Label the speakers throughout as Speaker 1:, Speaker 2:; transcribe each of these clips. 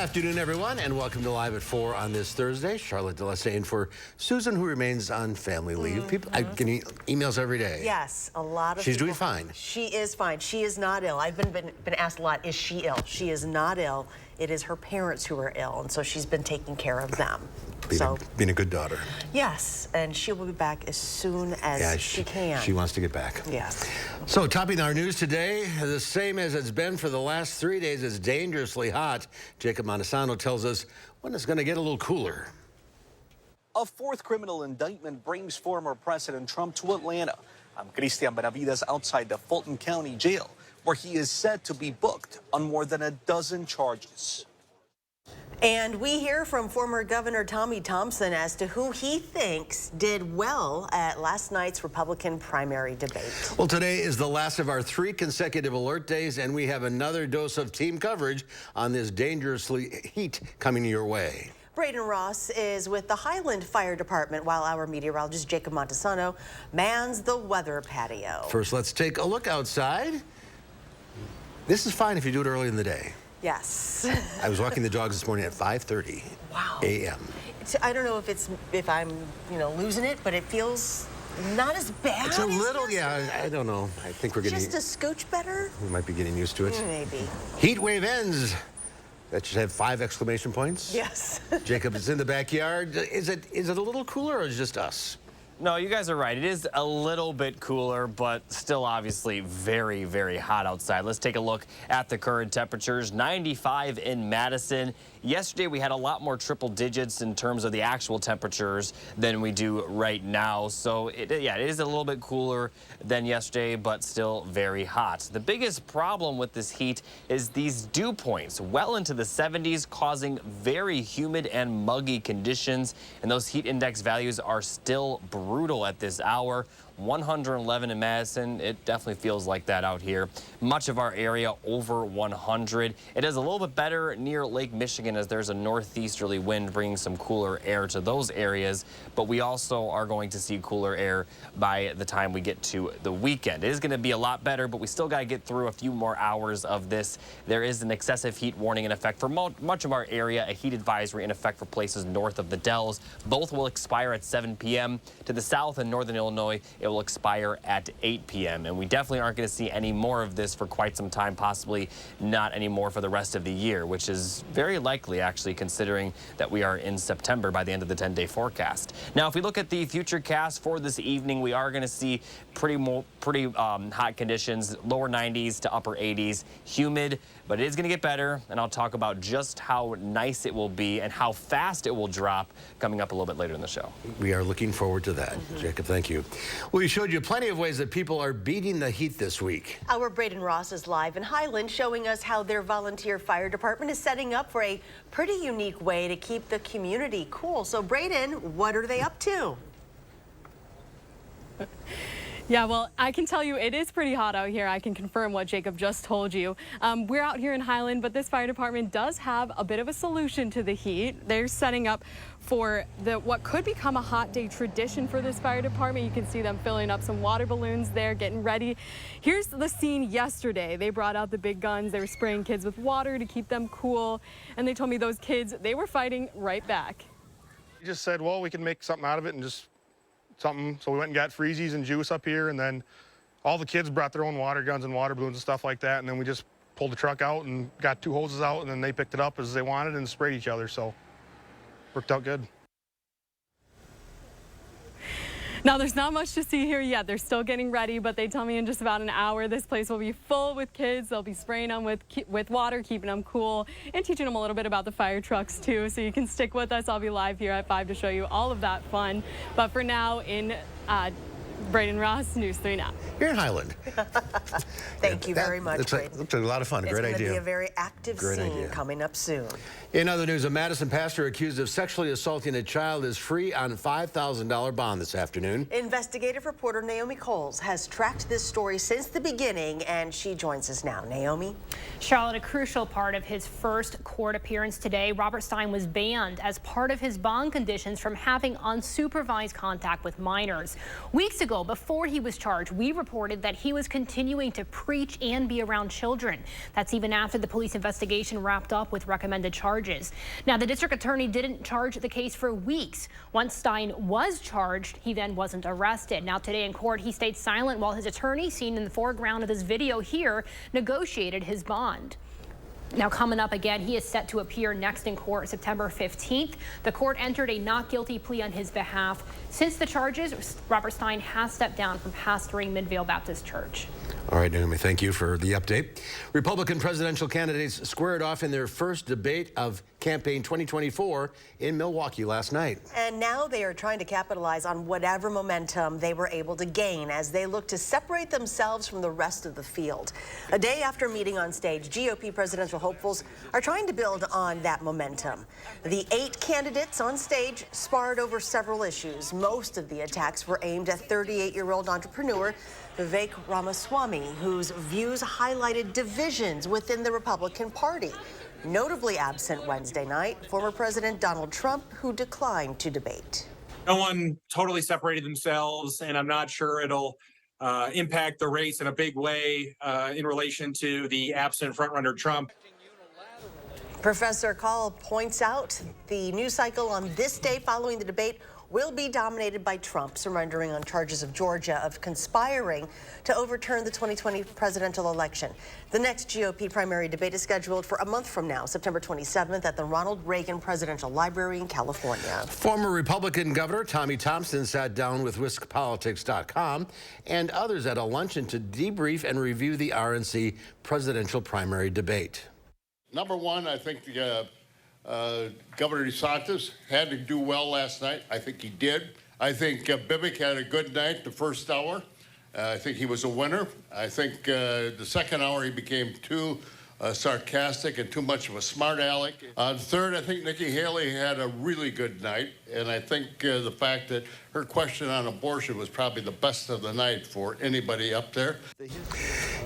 Speaker 1: afternoon, everyone, and welcome to Live at 4 on this Thursday. Charlotte DeLassane for Susan, who remains on family leave. People, I get emails every day.
Speaker 2: Yes, a lot of
Speaker 1: She's
Speaker 2: people.
Speaker 1: doing fine.
Speaker 2: She is fine. She is not ill. I've been asked a lot, is she ill? She is not ill. It is her parents who are ill, and so she's been taking care of them.
Speaker 1: Being a good daughter.
Speaker 2: Yes, and she will be back as soon as she can.
Speaker 1: She wants to get back.
Speaker 2: Yes.
Speaker 1: So, topping our news today, the same as it's been for the last 3 days, it's dangerously hot. Jacob Madison tells us when it's going to get a little cooler.
Speaker 3: A fourth criminal indictment brings former President Trump to Atlanta. I'm Cristian Benavides outside the Fulton County Jail, where he is said to be booked on more than a dozen charges.
Speaker 2: And we hear from former Governor Tommy Thompson as to who he thinks did well at last night's Republican primary debate.
Speaker 1: Well, today is the last of our 3 consecutive alert days, and we have another dose of team coverage on this dangerously heat coming your way.
Speaker 2: Braden Ross is with the Highland Fire Department while our meteorologist Jacob Montesano mans the weather patio.
Speaker 1: First, let's take a look outside. This is fine if you do it early in the day.
Speaker 2: Yes.
Speaker 1: I was walking the dogs this morning at 5:30 a.m.
Speaker 2: I don't know if I'm losing it, but it feels not as bad.
Speaker 1: It's a little, yeah, I don't know. I think we're getting
Speaker 2: just a scotch better.
Speaker 1: We might be getting used to it.
Speaker 2: Maybe.
Speaker 1: Heat wave ends. That should have 5 exclamation points.
Speaker 2: Yes.
Speaker 1: Jacob is in the backyard. Is it a little cooler or is it just us?
Speaker 4: No, you guys are right. It is a little bit cooler, but still obviously very, very hot outside. Let's take a look at the current temperatures. 95 in Madison. Yesterday, we had a lot more triple digits in terms of the actual temperatures than we do right now. So, it is a little bit cooler than yesterday, but still very hot. The biggest problem with this heat is these dew points well into the 70s, causing very humid and muggy conditions. And those heat index values are still brutal at this hour. 111 in Madison. It definitely feels like that out here. Much of our area over 100. It is a little bit better near Lake Michigan as there's a northeasterly wind bringing some cooler air to those areas, but we also are going to see cooler air by the time we get to the weekend. It is going to be a lot better, but we still got to get through a few more hours of this. There is an excessive heat warning in effect for much of our area, a heat advisory in effect for places north of the Dells. Both will expire at 7 p.m. To the south and northern Illinois, it will expire at 8 p.m. And we definitely aren't going to see any more of this for quite some time, possibly not anymore for the rest of the year, which is very likely, actually, considering that we are in September by the end of the 10-day forecast. Now, if we look at the future cast for this evening, we are going to see pretty hot conditions, lower 90s to upper 80s, humid, but it is going to get better, and I'll talk about just how nice it will be and how fast it will drop coming up a little bit later in the show.
Speaker 1: We are looking forward to that. Jacob, thank you. We showed you plenty of ways that people are beating the heat this week.
Speaker 2: Our Braden Ross is live in Highland showing us how their volunteer fire department is setting up for a pretty unique way to keep the community cool. So Braden, what are they up to?
Speaker 5: Yeah, well, I can tell you it is pretty hot out here. I can confirm what Jacob just told you. We're out here in Highland, but this fire department does have a bit of a solution to the heat. They're setting up for what could become a hot day tradition for this fire department. You can see them filling up some water balloons there, getting ready. Here's the scene yesterday. They brought out the big guns. They were spraying kids with water to keep them cool. And they told me those kids, they were fighting right back.
Speaker 6: He just said, well, we can make something out of it and just something. So we went and got freezies and juice up here, and then all the kids brought their own water guns and water balloons and stuff like that, and then we just pulled the truck out and got 2 hoses out, and then they picked it up as they wanted and sprayed each other, so worked out good.
Speaker 5: Now, there's not much to see here yet. They're still getting ready, but they tell me in just about an hour this place will be full with kids. They'll be spraying them with water, keeping them cool, and teaching them a little bit about the fire trucks too. So you can stick with us. I'll be live here at 5 to show you all of that fun. But for now, in Braden Ross, News 3 Now.
Speaker 1: You're in Highland.
Speaker 2: Thank you very much, Braden.
Speaker 1: Looks like a lot of fun. Great idea.
Speaker 2: It's going to be a very active scene coming up soon.
Speaker 1: In other news, a Madison pastor accused of sexually assaulting a child is free on a $5,000 bond this afternoon.
Speaker 2: Investigative reporter Naomi Coles has tracked this story since the beginning, and she joins us now. Naomi?
Speaker 7: Charlotte, a crucial part of his first court appearance today. Robert Stein was banned as part of his bond conditions from having unsupervised contact with minors. Weeks ago, ago, before he was charged, we reported that he was continuing to preach and be around children. That's even after the police investigation wrapped up with recommended charges. Now, the district attorney didn't charge the case for weeks. Once Stein was charged, he then wasn't arrested. Now, today in court, he stayed silent while his attorney, seen in the foreground of this video here, negotiated his bond. Now, coming up again, he is set to appear next in court September 15th. The court entered a not guilty plea on his behalf. Since the charges, Robert Stein has stepped down from pastoring Midvale Baptist Church.
Speaker 1: All right, Naomi, thank you for the update. Republican presidential candidates squared off in their first debate of campaign 2024 in Milwaukee last night.
Speaker 2: And now they are trying to capitalize on whatever momentum they were able to gain as they look to separate themselves from the rest of the field. A day after meeting on stage, GOP presidential hopefuls are trying to build on that momentum. The 8 candidates on stage sparred over several issues. Most of the attacks were aimed at 38-year-old entrepreneur Vivek Ramaswamy, whose views highlighted divisions within the Republican Party. Notably absent Wednesday night, former President Donald Trump, who declined to debate.
Speaker 8: No one totally separated themselves, and I'm not sure it'll impact the race in a big way in relation to the absent frontrunner Trump.
Speaker 2: Professor Call points out the news cycle on this day following the debate will be dominated by Trump surrendering on charges of Georgia of conspiring to overturn the 2020 presidential election. The next GOP primary debate is scheduled for a month from now, September 27th, at the Ronald Reagan Presidential Library in California.
Speaker 1: Former Republican Governor Tommy Thompson sat down with WISCPolitics.com and others at a luncheon to debrief and review the RNC presidential primary debate.
Speaker 9: Number one, I think Governor DeSantis had to do well last night. I think he did. I think Bibick had a good night the first hour. I think he was a winner. I think the second hour he became too sarcastic and too much of a smart aleck. Third, I think Nikki Haley had a really good night, and I think the fact that her question on abortion was probably the best of the night for anybody up there.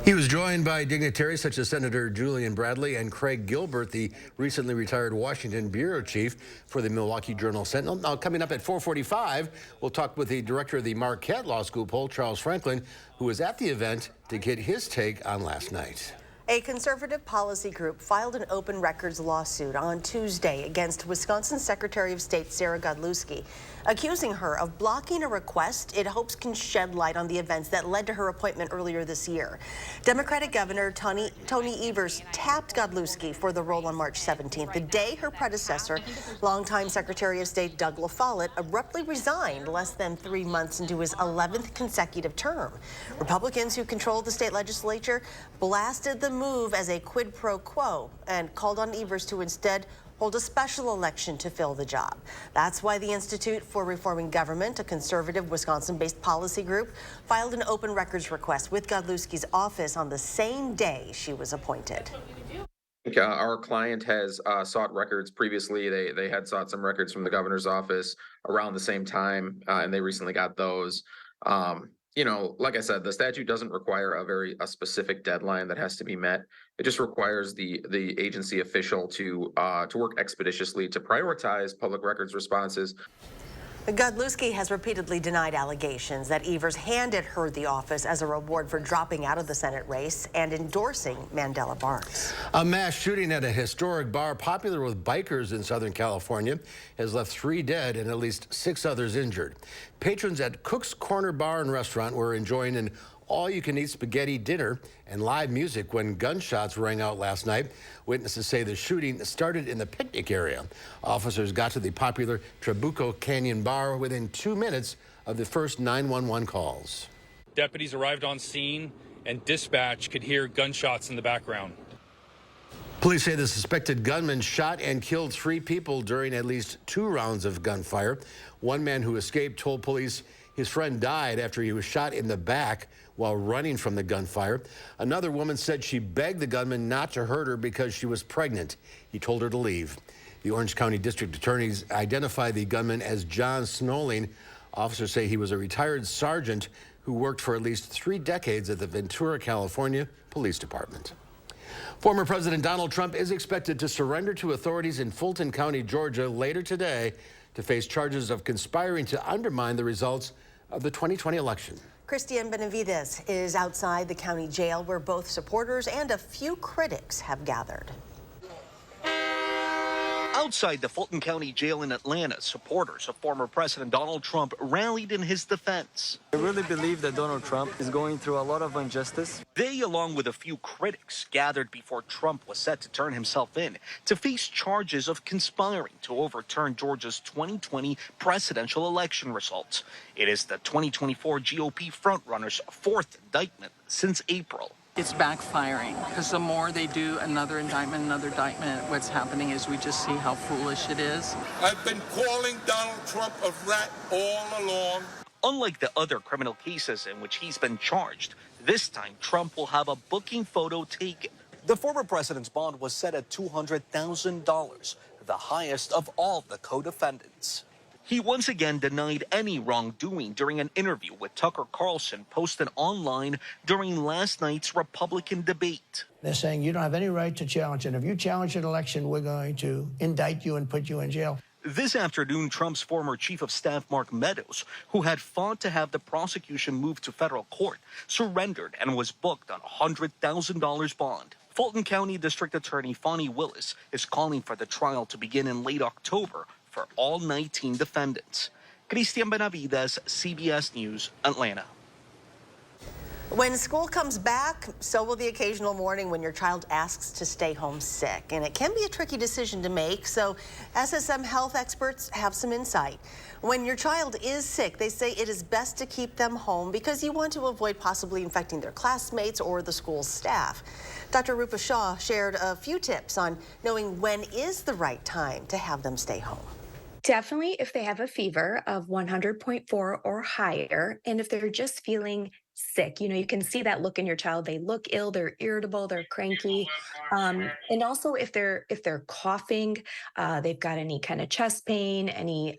Speaker 1: He was joined by dignitaries such as Senator Julian Bradley and Craig Gilbert, the recently retired Washington bureau chief for the Milwaukee Journal-Sentinel. Now, coming up at 4:45, we'll talk with the director of the Marquette Law School poll, Charles Franklin, who was at the event to get his take on last night.
Speaker 2: A conservative policy group filed an open records lawsuit on Tuesday against Wisconsin Secretary of State Sarah Godlewski, accusing her of blocking a request it hopes can shed light on the events that led to her appointment earlier this year. Democratic Governor Tony Evers tapped Godlewski for the role on March 17th, the day her predecessor, longtime Secretary of State Doug LaFollette, abruptly resigned less than 3 months into his 11th consecutive term. Republicans who controlled the state legislature blasted the move as a quid pro quo and called on Evers to instead hold a special election to fill the job. That's why the Institute for Reforming Government, a conservative Wisconsin-based policy group, filed an open records request with Godlewski's office on the same day she was appointed.
Speaker 10: Our client has sought records previously. They had sought some records from the governor's office around the same time, and they recently got those. You know, like I said, the statute doesn't require a specific deadline that has to be met. It just requires the agency official to work expeditiously to prioritize public records responses.
Speaker 2: Godlewski has repeatedly denied allegations that Evers handed her the office as a reward for dropping out of the Senate race and endorsing Mandela Barnes.
Speaker 1: A mass shooting at a historic bar popular with bikers in Southern California has left 3 dead and at least 6 others injured. Patrons at Cook's Corner Bar and Restaurant were enjoying an all-you-can-eat spaghetti dinner and live music when gunshots rang out last night. Witnesses say the shooting started in the picnic area. Officers got to the popular Trabuco Canyon Bar within 2 minutes of the first 911 calls.
Speaker 11: Deputies arrived on scene and dispatch could hear gunshots in the background.
Speaker 1: Police say the suspected gunman shot and killed 3 people during at least 2 rounds of gunfire. One man who escaped told police his friend died after he was shot in the back while running from the gunfire. Another woman said she begged the gunman not to hurt her because she was pregnant. He told her to leave. The Orange County District Attorneys identified the gunman as John Snowling. Officers say he was a retired sergeant who worked for at least 3 decades at the Ventura, California Police Department. Former President Donald Trump is expected to surrender to authorities in Fulton County, Georgia later today to face charges of conspiring to undermine the results of the 2020 election.
Speaker 2: Christian Benavides is outside the county jail where both supporters and a few critics have gathered.
Speaker 3: Outside the Fulton County Jail in Atlanta, supporters of former President Donald Trump rallied in his defense.
Speaker 12: I really believe that Donald Trump is going through a lot of injustice.
Speaker 3: They, along with a few critics, gathered before Trump was set to turn himself in to face charges of conspiring to overturn Georgia's 2020 presidential election results. It is the 2024 GOP frontrunner's fourth indictment since April.
Speaker 13: It's backfiring because the more they do another indictment, what's happening is we just see how foolish it is.
Speaker 14: I've been calling Donald Trump a rat all along.
Speaker 3: Unlike the other criminal cases in which he's been charged, this time Trump will have a booking photo taken. The former president's bond was set at $200,000, the highest of all the co-defendants. He once again denied any wrongdoing during an interview with Tucker Carlson posted online during last night's Republican debate.
Speaker 15: They're saying you don't have any right to challenge it. If you challenge an election, we're going to indict you and put you in jail.
Speaker 3: This afternoon, Trump's former chief of staff, Mark Meadows, who had fought to have the prosecution moved to federal court, surrendered and was booked on a $100,000 bond. Fulton County District Attorney Fonnie Willis is calling for the trial to begin in late October for all 19 defendants. Christian Benavides, CBS News, Atlanta.
Speaker 2: When school comes back, so will the occasional morning when your child asks to stay home sick. And it can be a tricky decision to make, so SSM health experts have some insight. When your child is sick, they say it is best to keep them home because you want to avoid possibly infecting their classmates or the school's staff. Dr. Rupa Shah shared a few tips on knowing when is the right time to have them stay home.
Speaker 16: Definitely if they have a fever of 100.4 or higher, and if they're just feeling sick, you can see that look in your child. They look ill, they're irritable, they're cranky. And also if they're coughing, they've got any kind of chest pain, any,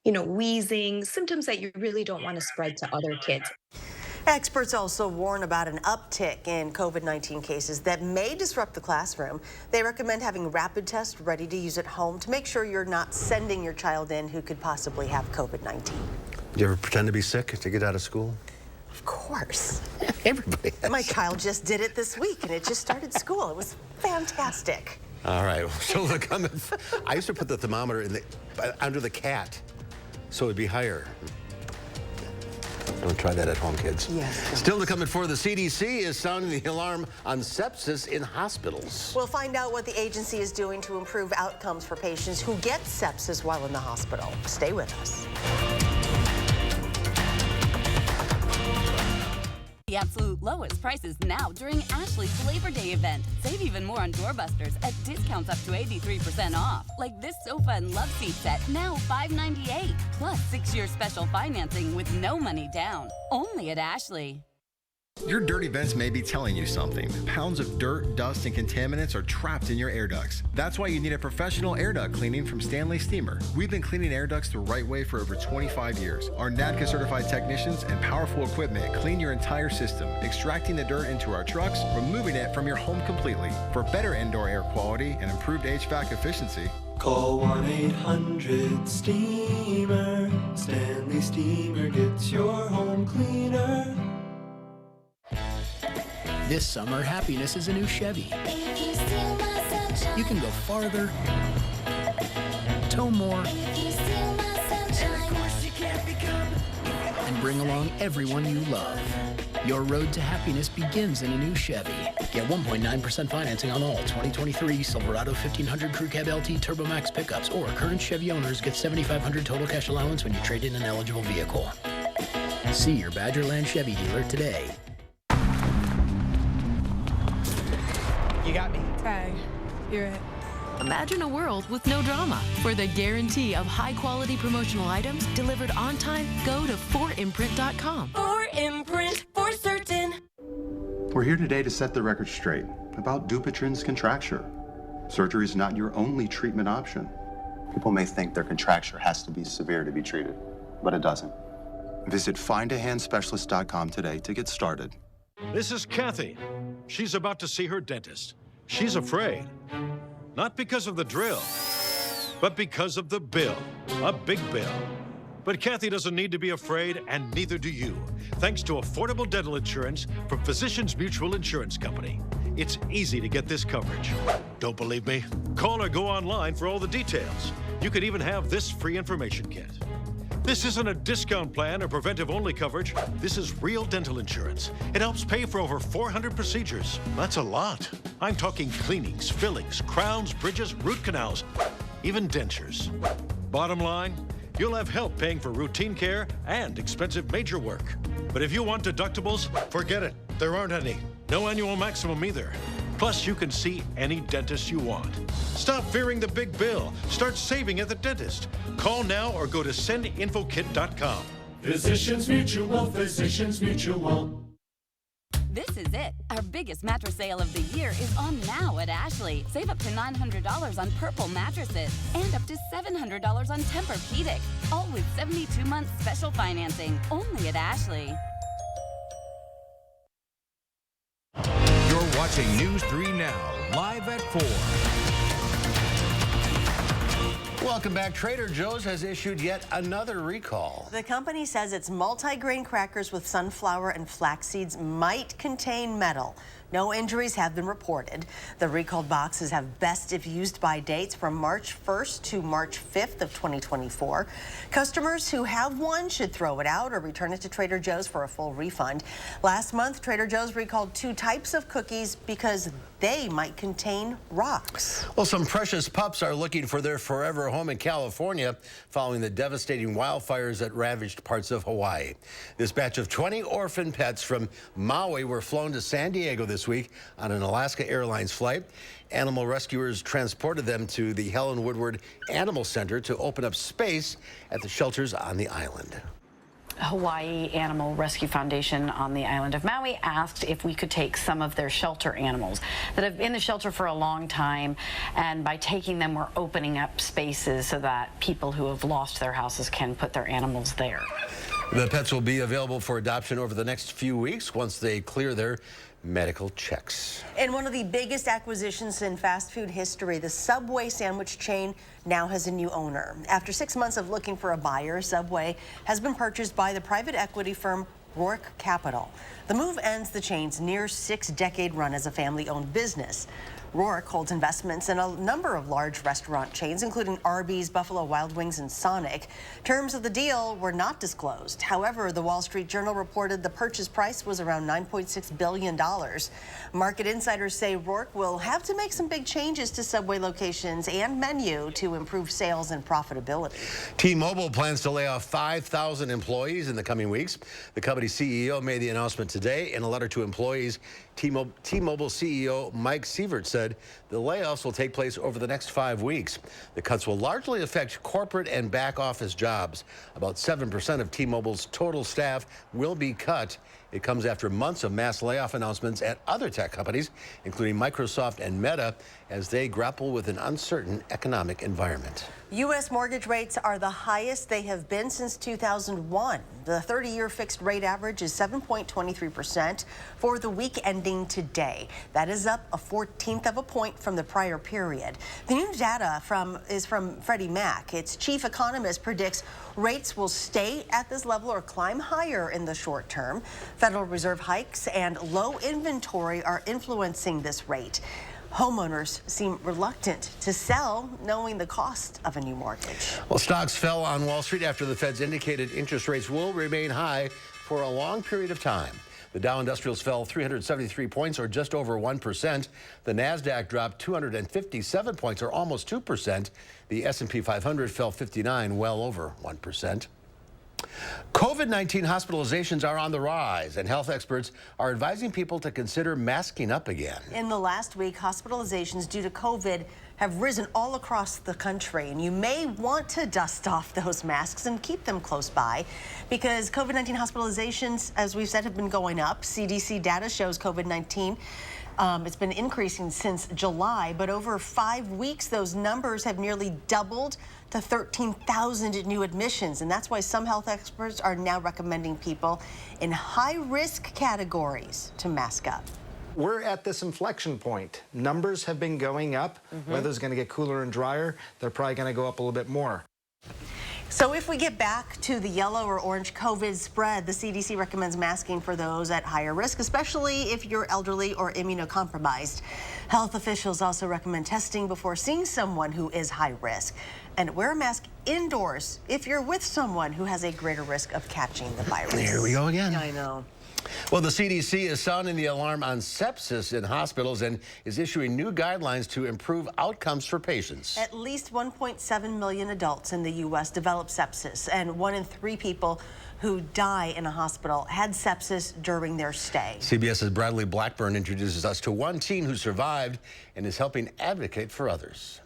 Speaker 16: wheezing, symptoms that you really don't want to spread to other kids.
Speaker 2: Experts also warn about an uptick in COVID-19 cases that may disrupt the classroom. They recommend having rapid tests ready to use at home to make sure you're not sending your child in who could possibly have COVID-19.
Speaker 1: Do you ever pretend to be sick to get out of school?
Speaker 2: Of course.
Speaker 1: Everybody has.
Speaker 2: My child just did it this week, and it just started school. It was fantastic.
Speaker 1: All right. So look, I used to put the thermometer under the cat, so it'd be higher. Don't try that at home, kids.
Speaker 2: Yes.
Speaker 1: Still to come at 4, the CDC is sounding the alarm on sepsis in hospitals.
Speaker 2: We'll find out what the agency is doing to improve outcomes for patients who get sepsis while in the hospital. Stay with us.
Speaker 17: The absolute lowest prices now during Ashley's Labor Day event. Save even more on doorbusters at discounts up to 83% off. Like this sofa and love seat set, now $598. Plus 6-year special financing with no money down. Only at Ashley.
Speaker 18: Your dirty vents may be telling you something. Pounds of dirt, dust, and contaminants are trapped in your air ducts. That's why you need a professional air duct cleaning from Stanley Steamer. We've been cleaning air ducts the right way for over 25 years. Our NADCA certified technicians and powerful equipment clean your entire system, extracting the dirt into our trucks, removing it from your home completely. For better indoor air quality and improved HVAC efficiency,
Speaker 19: call 1-800-STEAMER. Stanley Steamer gets your home cleaner.
Speaker 20: This summer, happiness is a new Chevy. You can go farther, tow more, and bring along everyone you love. Your road to happiness begins in a new Chevy. Get 1.9% financing on all 2023 Silverado 1500 Crew Cab LT Turbo Max pickups, or current Chevy owners get $7,500 total cash allowance when you trade in an eligible vehicle. See your Badgerland Chevy dealer today.
Speaker 21: You got me. Tag. You're it.
Speaker 22: Imagine a world with no drama. For the guarantee of high-quality promotional items delivered on time, go to 4imprint.com.
Speaker 23: 4imprint, for certain.
Speaker 24: We're here today to set the record straight about Dupuytren's contracture. Surgery is not your only treatment option. People may think their contracture has to be severe to be treated, but it doesn't. Visit findahandspecialist.com today to get started.
Speaker 25: This is Kathy. She's about to see her dentist. She's afraid. Not because of the drill, but because of the bill. A big bill. But Kathy doesn't need to be afraid, and neither do you, thanks to affordable dental insurance from Physicians Mutual Insurance Company. It's easy to get this coverage. Don't believe me? Call or go online for all the details. You could even have this free information kit. This isn't a discount plan or preventive-only coverage. This is real dental insurance. It helps pay for over 400 procedures. That's a lot. I'm talking cleanings, fillings, crowns, bridges, root canals, even dentures. Bottom line, you'll have help paying for routine care and expensive major work. But if you want deductibles, forget it. There aren't any. No annual maximum either. Plus, you can see any dentist you want. Stop fearing the big bill. Start saving at the dentist. Call now or go to sendinfokit.com.
Speaker 19: Physicians Mutual, Physicians Mutual.
Speaker 17: This is it. Our biggest mattress sale of the year is on now at Ashley. Save up to $900 on Purple mattresses and up to $700 on Tempur-Pedic. All with 72-month special financing. Only at Ashley.
Speaker 4: You're watching News 3 Now, live at 4.
Speaker 1: Welcome back. Trader Joe's has issued yet another recall.
Speaker 2: The company says its multi-grain crackers with sunflower and flax seeds might contain metal. No injuries have been reported. The recalled boxes have best if used by dates from March 1st to March 5th of 2024. Customers who have one should throw it out or return it to Trader Joe's for a full refund. Last month, Trader Joe's recalled 2 types of cookies because they might contain rocks.
Speaker 1: Well, some precious pups are looking for their forever home in California following the devastating wildfires that ravaged parts of Hawaii. This batch of 20 orphan pets from Maui were flown to San Diego this week on an Alaska Airlines flight. Animal rescuers transported them to the Helen Woodward Animal Center to open up space at the shelters on the island.
Speaker 5: Hawaii Animal Rescue Foundation on the island of Maui asked if we could take some of their shelter animals that have been in the shelter for a long time, and by taking them, we're opening up spaces so that people who have lost their houses can put their animals there.
Speaker 1: The pets will be available for adoption over the next few weeks once they clear their medical checks.
Speaker 2: And one of the biggest acquisitions in fast food history, the Subway sandwich chain now has a new owner. After 6 months of looking for a buyer, Subway has been purchased by the private equity firm Rourke Capital. The move ends the chain's near 6-decade run as a family-owned business. Rourke holds investments in a number of large restaurant chains, including Arby's, Buffalo Wild Wings, and Sonic. Terms of the deal were not disclosed. However, the Wall Street Journal reported the purchase price was around $9.6 billion. Market insiders say Rourke will have to make some big changes to Subway locations and menu to improve sales and profitability.
Speaker 1: T-Mobile plans to lay off 5,000 employees in the coming weeks. The company's CEO made the announcement today in a letter to employees. T-Mobile CEO Mike Sievert said the layoffs will take place over the next 5 weeks. The cuts will largely affect corporate and back office jobs. About 7% of T-Mobile's total staff will be cut. It comes after months of mass layoff announcements at other tech companies, including Microsoft and Meta, as they grapple with an uncertain economic environment.
Speaker 2: U.S. mortgage rates are the highest they have been since 2001. The 30-year fixed rate average is 7.23% for the week ending today. That is up a 1/14 of a point from the prior period. The new data is from Freddie Mac. Its chief economist predicts rates will stay at this level or climb higher in the short term. Federal Reserve hikes and low inventory are influencing this rate. Homeowners seem reluctant to sell, knowing the cost of a new mortgage.
Speaker 1: Well, stocks fell on Wall Street after the Fed's indicated interest rates will remain high for a long period of time. The Dow Industrials fell 373 points, or just over 1%. The Nasdaq dropped 257 points, or almost 2%. The S&P 500 fell 59, well over 1%. COVID-19 hospitalizations are on the rise, and health experts are advising people to consider masking up again.
Speaker 2: In the last week, hospitalizations due to COVID have risen all across the country, and you may want to dust off those masks and keep them close by, because COVID-19 hospitalizations, as we've said, have been going up. CDC data shows COVID-19 it's been increasing since July, but over 5 weeks, those numbers have nearly doubled to 13,000 new admissions. And that's why some health experts are now recommending people in high-risk categories to mask up.
Speaker 6: We're at this inflection point. Numbers have been going up. Weather's going to get cooler and drier. They're probably going to go up a little bit more.
Speaker 2: So if we get back to the yellow or orange COVID spread, the CDC recommends masking for those at higher risk, especially if you're elderly or immunocompromised. Health officials also recommend testing before seeing someone who is high risk. And wear a mask indoors if you're with someone who has a greater risk of catching the virus.
Speaker 1: Here we go again.
Speaker 2: I know.
Speaker 1: Well, the CDC is sounding the alarm on sepsis in hospitals and is issuing new guidelines to improve outcomes for patients.
Speaker 2: At least 1.7 million adults in the U.S. develop sepsis, and 1 in 3 people who die in a hospital had sepsis during their stay.
Speaker 1: CBS's Bradley Blackburn introduces us to one teen who survived and is helping advocate for others.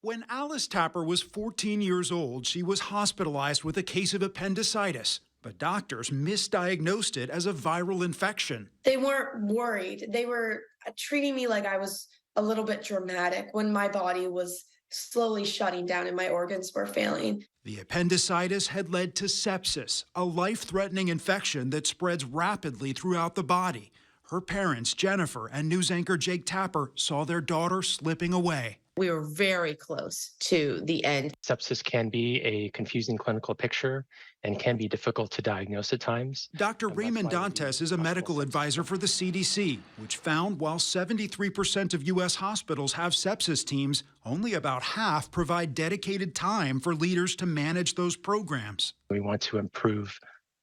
Speaker 7: When Alice Tapper was 14 years old, she was hospitalized with a case of appendicitis, but doctors misdiagnosed it as a viral infection.
Speaker 8: They weren't worried. They were treating me like I was a little bit dramatic when my body was slowly shutting down and my organs were failing.
Speaker 7: The appendicitis had led to sepsis, a life-threatening infection that spreads rapidly throughout the body. Her parents, Jennifer and news anchor Jake Tapper, saw their daughter slipping away.
Speaker 9: We were very close to the end.
Speaker 10: Sepsis can be a confusing clinical picture and can be difficult to diagnose at times.
Speaker 7: Dr. Raymond Dantes is a medical advisor for the CDC, which found while 73% of U.S. hospitals have sepsis teams, only about half provide dedicated time for leaders to manage those programs.
Speaker 10: We want to improve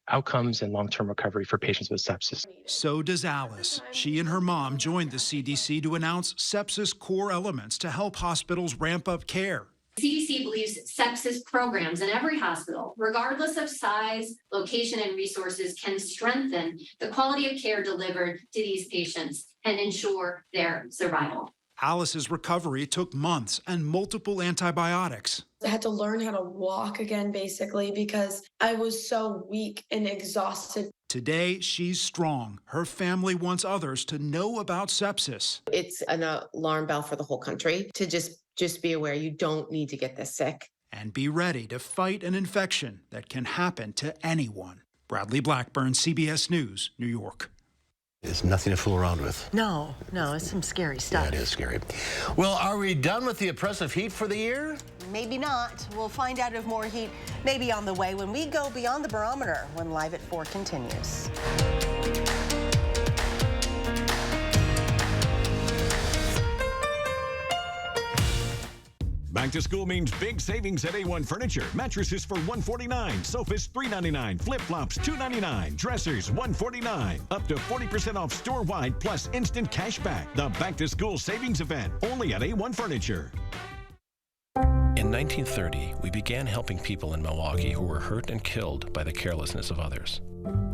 Speaker 10: outcomes and long-term recovery for patients with sepsis.
Speaker 7: So does Alice. She and her mom joined the CDC to announce sepsis core elements to help hospitals ramp up care.
Speaker 11: CDC believes sepsis programs in every hospital, regardless of size, location, and resources, can strengthen the quality of care delivered to these patients and ensure their survival.
Speaker 7: Alice's recovery took months and multiple antibiotics.
Speaker 8: I had to learn how to walk again, basically, because I was so weak and exhausted.
Speaker 7: Today, she's strong. Her family wants others to know about sepsis.
Speaker 9: It's an alarm bell for the whole country to just be aware you don't need to get this sick.
Speaker 7: And be ready to fight an infection that can happen to anyone. Bradley Blackburn, CBS News, New York.
Speaker 1: It's nothing to fool around with.
Speaker 2: No, it's some scary stuff.
Speaker 1: Yeah, it is scary. Well, are we done with the oppressive heat for the year?
Speaker 2: Maybe not. We'll find out if more heat may be on the way when we go beyond the barometer when Live at 4 continues.
Speaker 4: Back to school means big savings at A1 Furniture. Mattresses for $149, sofas $399, flip-flops $299, dressers $149. Up to 40% off store-wide plus instant cash back. The Back to School Savings Event, only at A1 Furniture.
Speaker 26: In 1930, we began helping people in Milwaukee who were hurt and killed by the carelessness of others.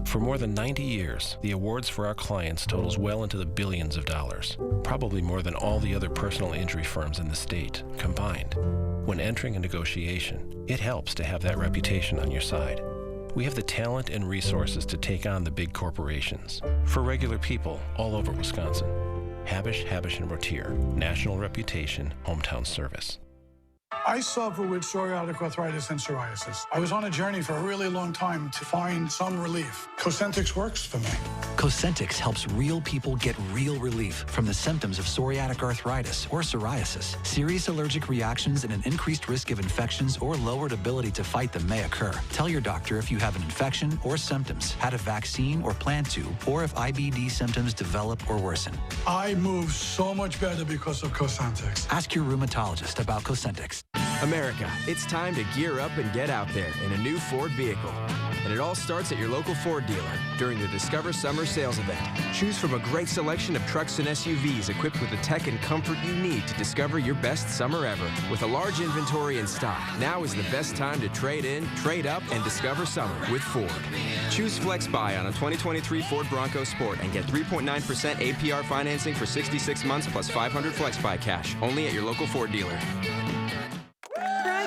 Speaker 26: For more than 90 years, the awards for our clients totals well into the billions of dollars, probably more than all the other personal injury firms in the state combined. When entering a negotiation, it helps to have that reputation on your side. We have the talent and resources to take on the big corporations for regular people all over Wisconsin. Habish, Habish & Rotier, national reputation, hometown service.
Speaker 27: I suffer with psoriatic arthritis and psoriasis. I was on a journey for a really long time to find some relief. Cosentix works for me.
Speaker 28: Cosentix helps real people get real relief from the symptoms of psoriatic arthritis or psoriasis. Serious allergic reactions and an increased risk of infections or lowered ability to fight them may occur. Tell your doctor if you have an infection or symptoms, had a vaccine or plan to, or if IBD symptoms develop or worsen.
Speaker 27: I move so much better because of Cosentix.
Speaker 28: Ask your rheumatologist about Cosentix.
Speaker 29: America, it's time to gear up and get out there in a new Ford vehicle. And it all starts at your local Ford dealer during the Discover Summer Sales Event. Choose from a great selection of trucks and SUVs equipped with the tech and comfort you need to discover your best summer ever. With a large inventory in stock, now is the best time to trade in, trade up, and discover summer with Ford. Choose Flex Buy on a 2023 Ford Bronco Sport and get 3.9% APR financing for 66 months plus $500 Flex Buy cash. Only at your local Ford dealer.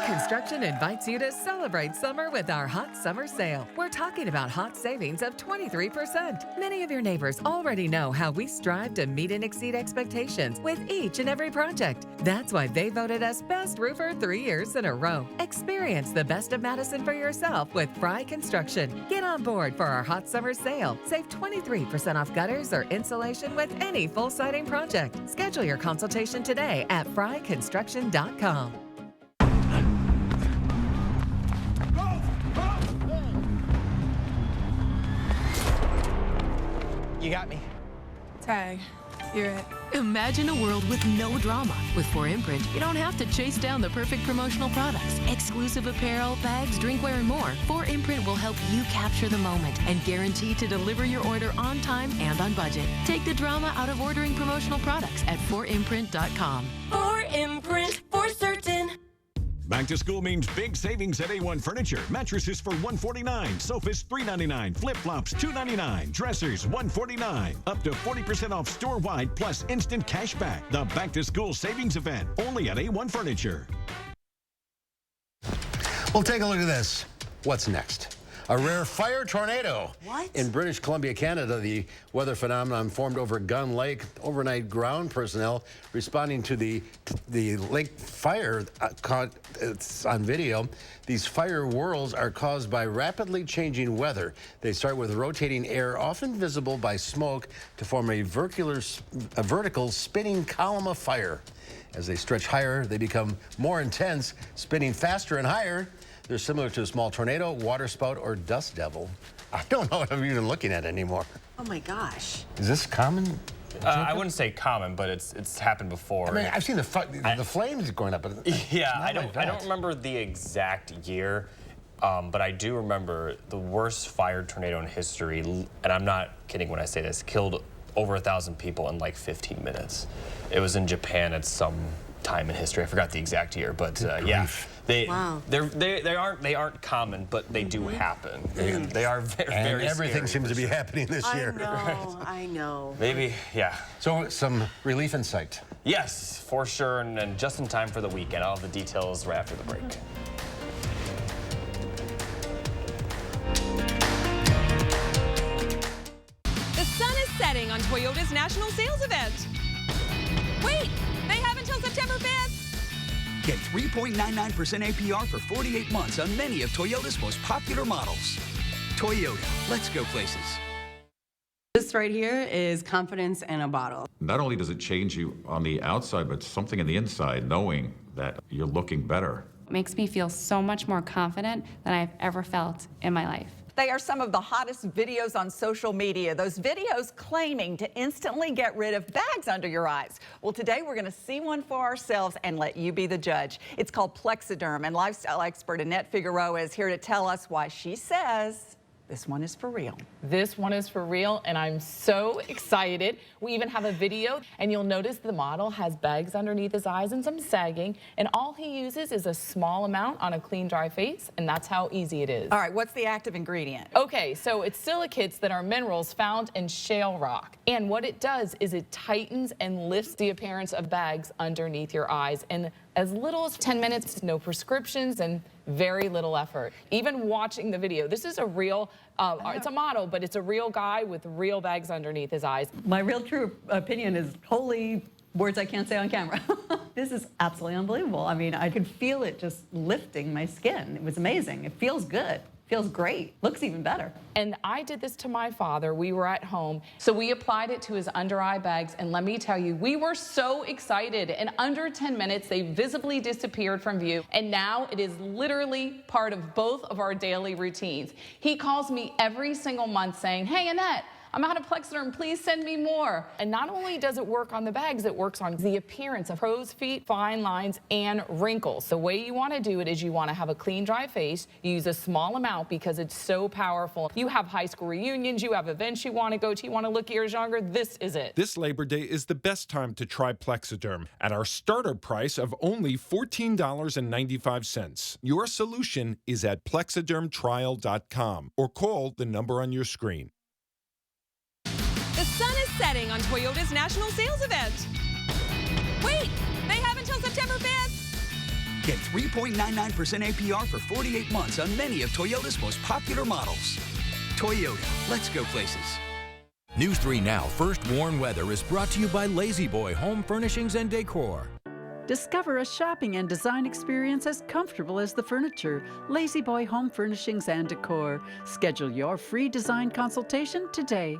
Speaker 30: Construction invites you to celebrate summer with our hot summer sale. We're talking about hot savings of 23%. Many of your neighbors already know how we strive to meet and exceed expectations with each and every project. That's why they voted us Best Roofer 3 years in a row. Experience the best of Madison for yourself with Fry Construction. Get on board for our hot summer sale. Save 23% off gutters or insulation with any full siding project. Schedule your consultation today at fryconstruction.com.
Speaker 3: You got me.
Speaker 12: Tag, you're it.
Speaker 13: Imagine a world with no drama. With 4imprint, you don't have to chase down the perfect promotional products. Exclusive apparel, bags, drinkware, and more. 4imprint will help you capture the moment and guarantee to deliver your order on time and on budget. Take the drama out of ordering promotional products at 4imprint.com.
Speaker 23: 4imprint, for certain.
Speaker 4: Back to school means big savings at A1 Furniture. Mattresses for $149, sofas $399, flip-flops $299, dressers $149. Up to 40% off store-wide plus instant cash back. The Back to School Savings Event, only at A1 Furniture.
Speaker 1: Well, take a look at this. What's next? A rare fire tornado.
Speaker 2: What?
Speaker 1: In British Columbia, Canada, the weather phenomenon formed over Gun Lake. Overnight ground personnel responding to the lake fire caught it's on video. These fire whirls are caused by rapidly changing weather. They start with rotating air, often visible by smoke, to form a vertical spinning column of fire. As they stretch higher, they become more intense, spinning faster and higher. They're similar to a small tornado, water spout, or dust devil. I don't know what I'm even looking at anymore.
Speaker 2: Oh my gosh.
Speaker 1: Is this common?
Speaker 3: I wouldn't say common, but it's happened before.
Speaker 1: I mean, I've seen the flames going up. But
Speaker 3: yeah, I don't remember the exact year, but I do remember the worst fire tornado in history, and I'm not kidding when I say this, killed over 1,000 people in like 15 minutes. It was in Japan at some time in history. I forgot the exact year, but yeah. They aren't common, but they do happen. They are very
Speaker 1: everything seems to be happening this year.
Speaker 2: I know.
Speaker 3: Maybe, yeah.
Speaker 1: So some relief in sight.
Speaker 3: Yes, for sure, and just in time for the weekend. I'll have the details right after the break.
Speaker 14: The sun is setting on Toyota's national sales event. Wait, they have until September 5th.
Speaker 15: Get 3.99% APR for 48 months on many of Toyota's most popular models. Toyota, let's go places.
Speaker 16: This right here is confidence in a bottle.
Speaker 18: Not only does it change you on the outside, but something on the inside, knowing that you're looking better.
Speaker 20: It makes me feel so much more confident than I've ever felt in my life.
Speaker 21: They are some of the hottest videos on social media. Those videos claiming to instantly get rid of bags under your eyes. Well, today we're going to see one for ourselves and let you be the judge. It's called Plexiderm, and lifestyle expert Annette Figueroa is here to tell us why she says this one is for real.
Speaker 22: This one is for real, and I'm so excited. We even have a video, and you'll notice the model has bags underneath his eyes and some sagging, and all he uses is a small amount on a clean, dry face, and that's how easy it is.
Speaker 21: All right, what's the active ingredient?
Speaker 22: Okay, so it's silicates that are minerals found in shale rock, and what it does is it tightens and lifts the appearance of bags underneath your eyes, and as little as 10 minutes, no prescriptions, and very little effort. Even watching the video, this is a real, it's a model, but it's a real guy with real bags underneath his eyes.
Speaker 31: My real true opinion is holy words I can't say on camera. This is absolutely unbelievable. I mean, I could feel it just lifting my skin. It was amazing. It feels good. Feels great. Looks even better.
Speaker 22: And I did this to my father. We were at home. So we applied it to his under eye bags. And let me tell you, we were so excited. In under 10 minutes, they visibly disappeared from view. And now it is literally part of both of our daily routines. He calls me every single month saying, "Hey, Annette, I'm out of Plexiderm, please send me more." And not only does it work on the bags, it works on the appearance of crow's feet, fine lines, and wrinkles. The way you want to do it is you want to have a clean, dry face. You use a small amount because it's so powerful. You have high school reunions, you have events you want to go to, you want to look years younger, this is it.
Speaker 32: This Labor Day is the best time to try Plexiderm at our starter price of only $14.95. Your solution is at plexidermtrial.com or call the number on your screen.
Speaker 14: The sun is setting on Toyota's national sales event. Wait, they have until September 5th.
Speaker 15: Get 3.99% APR for 48 months on many of Toyota's most popular models. Toyota, let's go places.
Speaker 33: News 3 Now First Warn Weather is brought to you by Lazy Boy Home Furnishings and Decor.
Speaker 34: Discover a shopping and design experience as comfortable as the furniture. Lazy Boy Home Furnishings and Decor. Schedule your free design consultation today.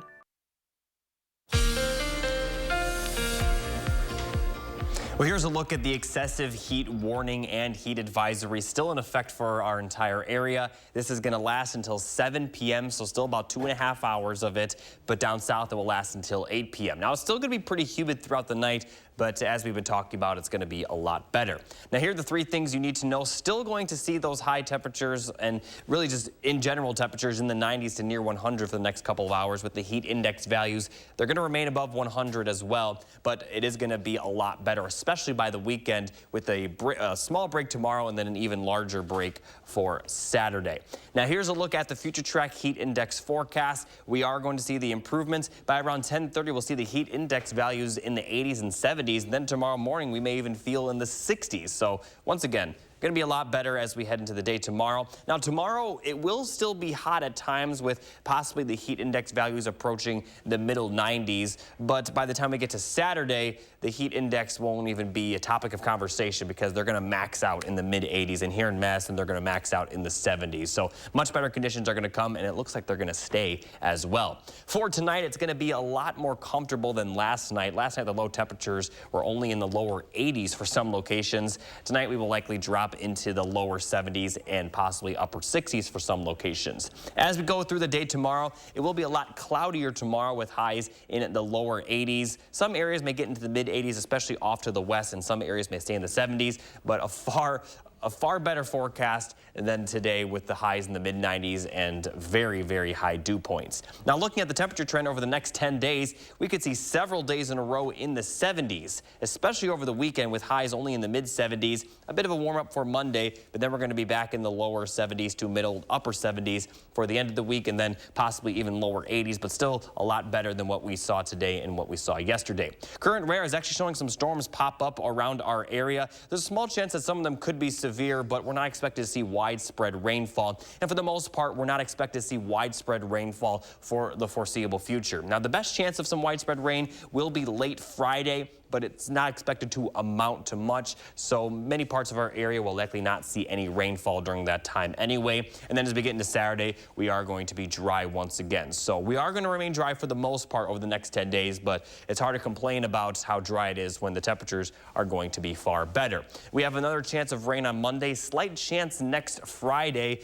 Speaker 3: Well, here's a look at the excessive heat warning and heat advisory still in effect for our entire area. This is going to last until 7 p.m., so still about 2.5 hours of it, but down south it will last until 8 p.m. Now, it's still going to be pretty humid throughout the night, but as we've been talking about, it's going to be a lot better. Now, here are the 3 things you need to know. Still going to see those high temperatures and really just in general temperatures in the 90s to near 100 for the next couple of hours with the heat index values. They're going to remain above 100 as well, but it is going to be a lot better, especially by the weekend with a small break tomorrow and then an even larger break for Saturday. Now, here's a look at the Future Track heat index forecast. We are going to see the improvements. By around 10:30, we'll see the heat index values in the 80s and 70s. And then tomorrow morning, we may even feel in the 60s. So once again, going to be a lot better as we head into the day tomorrow. Now, tomorrow, it will still be hot at times with possibly the heat index values approaching the middle 90s. But by the time we get to Saturday, the heat index won't even be a topic of conversation because they're going to max out in the mid 80s. And here in Madison, they're going to max out in the 70s. So much better conditions are going to come, and it looks like they're going to stay as well. For tonight, it's going to be a lot more comfortable than last night. Last night, the low temperatures were only in the lower 80s for some locations. Tonight, we will likely drop into the lower 70s and possibly upper 60s for some locations. As we go through the day tomorrow, it will be a lot cloudier tomorrow with highs in the lower 80s. Some areas may get into the mid 80s, especially off to the west, and some areas may stay in the 70s, but a far better forecast than today with the highs in the mid 90s and very, very high dew points. Now, looking at the temperature trend over the next 10 days, we could see several days in a row in the 70s, especially over the weekend with highs only in the mid 70s. A bit of a warm up for Monday, but then we're going to be back in the lower 70s to middle upper 70s for the end of the week, and then possibly even lower 80s, but still a lot better than what we saw today and what we saw yesterday. Current rare is actually showing some storms pop up around our area. There's a small chance that some of them could be severe, but we're not expected to see widespread rainfall. And for the most part, we're not expected to see widespread rainfall for the foreseeable future. Now, the best chance of some widespread rain will be late Friday, but it's not expected to amount to much. So many parts of our area will likely not see any rainfall during that time anyway. And then as we get into Saturday, we are going to be dry once again. So we are going to remain dry for the most part over the next 10 days, but it's hard to complain about how dry it is when the temperatures are going to be far better. We have another chance of rain on Monday, slight chance next Saturday,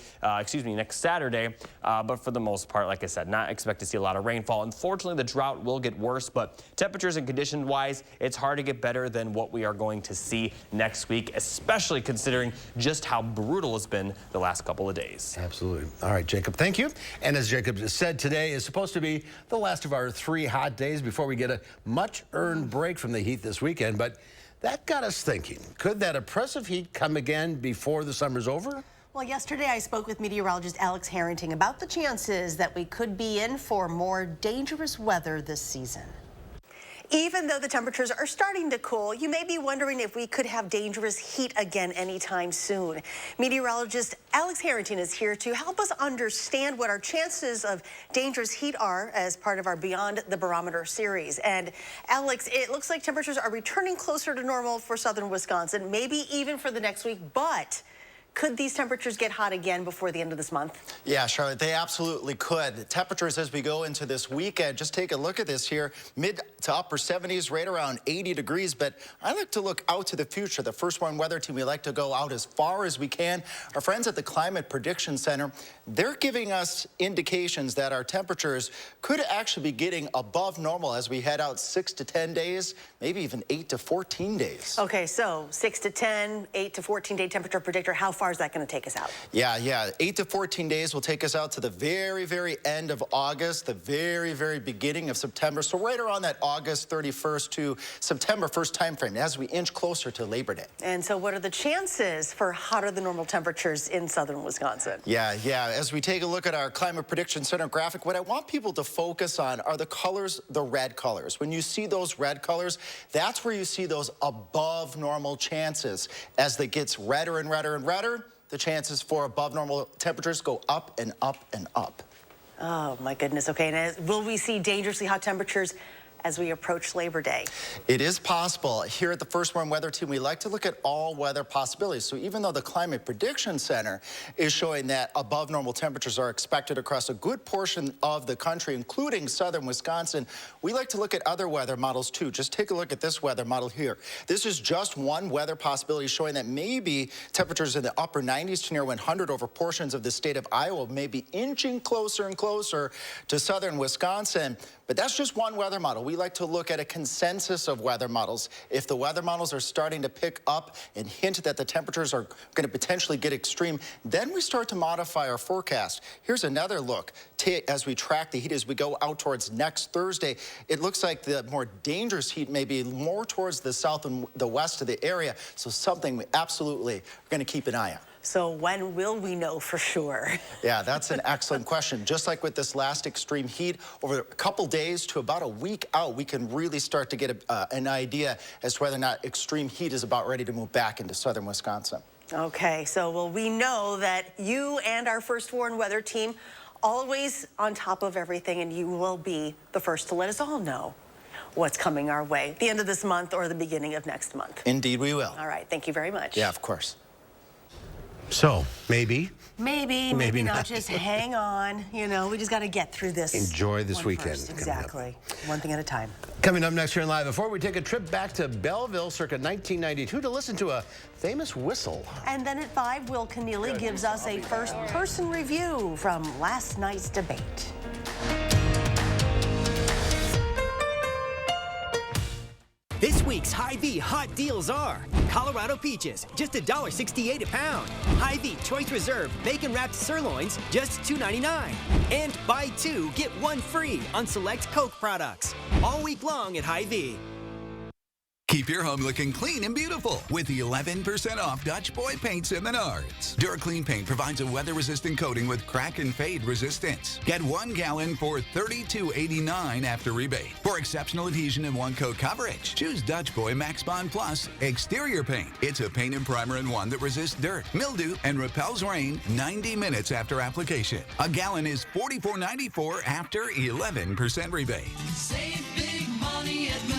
Speaker 3: but for the most part, like I said, not expect to see a lot of rainfall. Unfortunately, the drought will get worse, but temperatures and condition-wise, it's hard to get better than what we are going to see next week, especially considering just how brutal it's been the last couple of days.
Speaker 1: Absolutely. All right, Jacob, thank you. And as Jacob just said, today is supposed to be the last of our 3 hot days before we get a much-earned break from the heat this weekend. But that got us thinking, could that oppressive heat come again before the summer's over?
Speaker 2: Well, yesterday I spoke with meteorologist Alex Harrington about the chances that we could be in for more dangerous weather this season. Even though the temperatures are starting to cool, you may be wondering if we could have dangerous heat again anytime soon. Meteorologist Alex Harrington is here to help us understand what our chances of dangerous heat are as part of our Beyond the Barometer series. And Alex, it looks like temperatures are returning closer to normal for southern Wisconsin, maybe even for the next week, but could these temperatures get hot again before the end of this month?
Speaker 5: Yeah, Charlotte, they absolutely could. The temperatures as we go into this weekend, just take a look at this here, mid to upper 70s, right around 80 degrees. But I like to look out to the future. The First One Weather Team, we like to go out as far as we can. Our friends at the Climate Prediction Center, they're giving us indications that our temperatures could actually be getting above normal as we head out 6 to 10 days, maybe even 8 to 14 days.
Speaker 2: Okay, so 6 to 10, 8 to 14 day temperature predictor. How far is that going to take us out?
Speaker 5: Yeah. 8 to 14 days will take us out to the very, very end of August, the very, very beginning of September. So right around that August 31st to September 1st time frame as we inch closer to Labor Day.
Speaker 2: And so what are the chances for hotter than normal temperatures in southern Wisconsin?
Speaker 5: Yeah. As we take a look at our Climate Prediction Center graphic, what I want people to focus on are the colors, the red colors. When you see those red colors, that's where you see those above normal chances. As it gets redder and redder and redder, the chances for above normal temperatures go up and up and up.
Speaker 2: Oh, my goodness. Okay, and will we see dangerously hot temperatures as we approach Labor Day.
Speaker 5: It is possible. Here at the First Warn Weather Team, we like to look at all weather possibilities. So even though the Climate Prediction Center is showing that above normal temperatures are expected across a good portion of the country, including southern Wisconsin, we like to look at other weather models too. Just take a look at this weather model here. This is just one weather possibility showing that maybe temperatures in the upper 90s to near 100 over portions of the state of Iowa may be inching closer and closer to southern Wisconsin. But that's just one weather model. We like to look at a consensus of weather models. If the weather models are starting to pick up and hint that the temperatures are going to potentially get extreme, then we start to modify our forecast. Here's another look. As we track the heat as we go out towards next Thursday, it looks like the more dangerous heat may be more towards the south and the west of the area. So something we absolutely are going to keep an eye on.
Speaker 2: So when will we know for sure?
Speaker 5: Yeah, that's an excellent question. Just like with this last extreme heat, over a couple days to about a week out, we can really start to get an idea as to whether or not extreme heat is about ready to move back into southern Wisconsin.
Speaker 2: Okay, so well, we know that you and our First Warn Weather Team always on top of everything, and you will be the first to let us all know what's coming our way at the end of this month or the beginning of next month.
Speaker 5: Indeed, we will.
Speaker 2: All right, thank you very much.
Speaker 5: Yeah, of course.
Speaker 1: So, maybe
Speaker 2: not. Just hang on. You know, we just got to get through this.
Speaker 1: Enjoy this weekend.
Speaker 2: Exactly. One thing at a time.
Speaker 1: Coming up next here in Live, before we take a trip back to Belleville circa 1992 to listen to a famous whistle.
Speaker 2: And then at 5, Will Keneally gives us a first-person review from last night's debate.
Speaker 6: This week's Hy-Vee hot deals are Colorado peaches, just $1.68 a pound. Hy-Vee Choice Reserve bacon-wrapped sirloins, just $2.99. And buy 2, get 1 free on select Coke products. All week long at Hy-Vee.
Speaker 7: Keep your home looking clean and beautiful with the 11% off Dutch Boy paints at Menards. DuraClean paint provides a weather-resistant coating with crack and fade resistance. Get 1 gallon for $32.89 after rebate. For exceptional adhesion and 1-coat coverage, choose Dutch Boy Max Bond Plus Exterior Paint. It's a paint and primer in one that resists dirt, mildew, and repels rain 90 minutes after application. A gallon is $44.94 after 11% rebate.
Speaker 8: Save big money at Menards.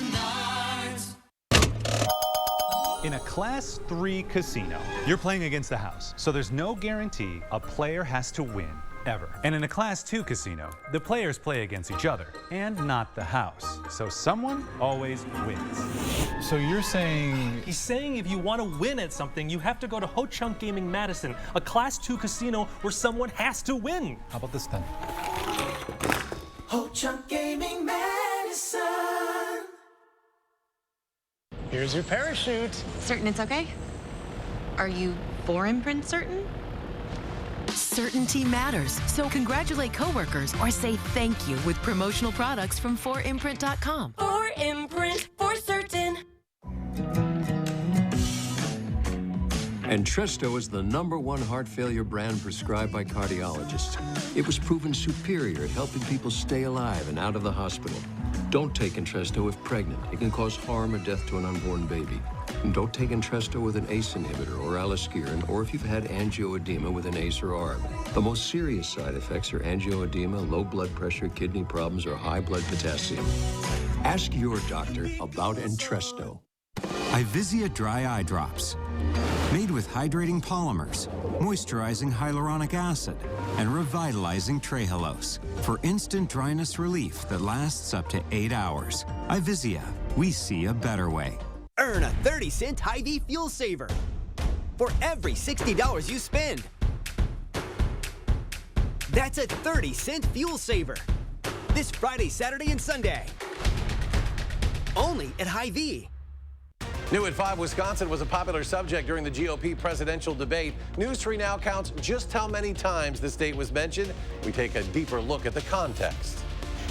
Speaker 9: In a Class 3 casino, you're playing against the house, so there's no guarantee a player has to win, ever. And in a Class 2 casino, the players play against each other, and not the house. So someone always wins.
Speaker 10: So you're saying... He's saying if you want to win at something, you have to go to Ho Chunk Gaming Madison, a Class 2 casino where someone has to win. How about this then?
Speaker 8: Ho Chunk Gaming Madison.
Speaker 10: Here's your parachute.
Speaker 13: Certain it's okay? Are you for Imprint certain? Certainty matters, so congratulate coworkers or say thank you with promotional products from 4imprint.com.
Speaker 23: For Imprint, for certain.
Speaker 11: Entresto is the #1 heart failure brand prescribed by cardiologists. It was proven superior at helping people stay alive and out of the hospital. Don't take Entresto if pregnant. It can cause harm or death to an unborn baby. And don't take Entresto with an ACE inhibitor or aliskiren, or if you've had angioedema with an ACE or ARB. The most serious side effects are angioedema, low blood pressure, kidney problems, or high blood potassium. Ask your doctor about Entresto.
Speaker 17: Ivisia Dry Eye Drops. Made with hydrating polymers, moisturizing hyaluronic acid, and revitalizing trehalose for instant dryness relief that lasts up to 8 hours. Ivisia, we see a better way.
Speaker 6: Earn a 30-cent Hy-Vee fuel saver for every $60 you spend. That's a 30-cent fuel saver this Friday, Saturday, and Sunday. Only at Hy-Vee.
Speaker 19: New at 5, Wisconsin was a popular subject during the GOP presidential debate. News 3 now counts just how many times the state was mentioned. We take a deeper look at the context.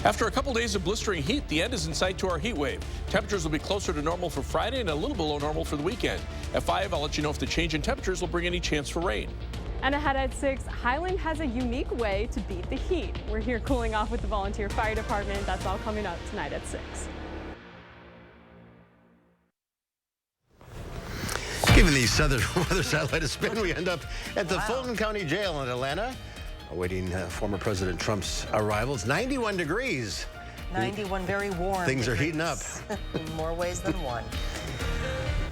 Speaker 24: After a couple days of blistering heat, the end is in sight to our heat wave. Temperatures will be closer to normal for Friday and a little below normal for the weekend. At 5, I'll let you know if the change in temperatures will bring any chance for rain.
Speaker 14: And ahead at 6, Highland has a unique way to beat the heat. We're here cooling off with the volunteer fire department. That's all coming up tonight at 6.
Speaker 1: Giving the Southern Weather Satellite a spin, we end up at the Fulton County Jail in Atlanta, awaiting former President Trump's arrival. It's 91 degrees
Speaker 2: 91, very warm.
Speaker 1: Things are heating up.
Speaker 2: In more ways than one.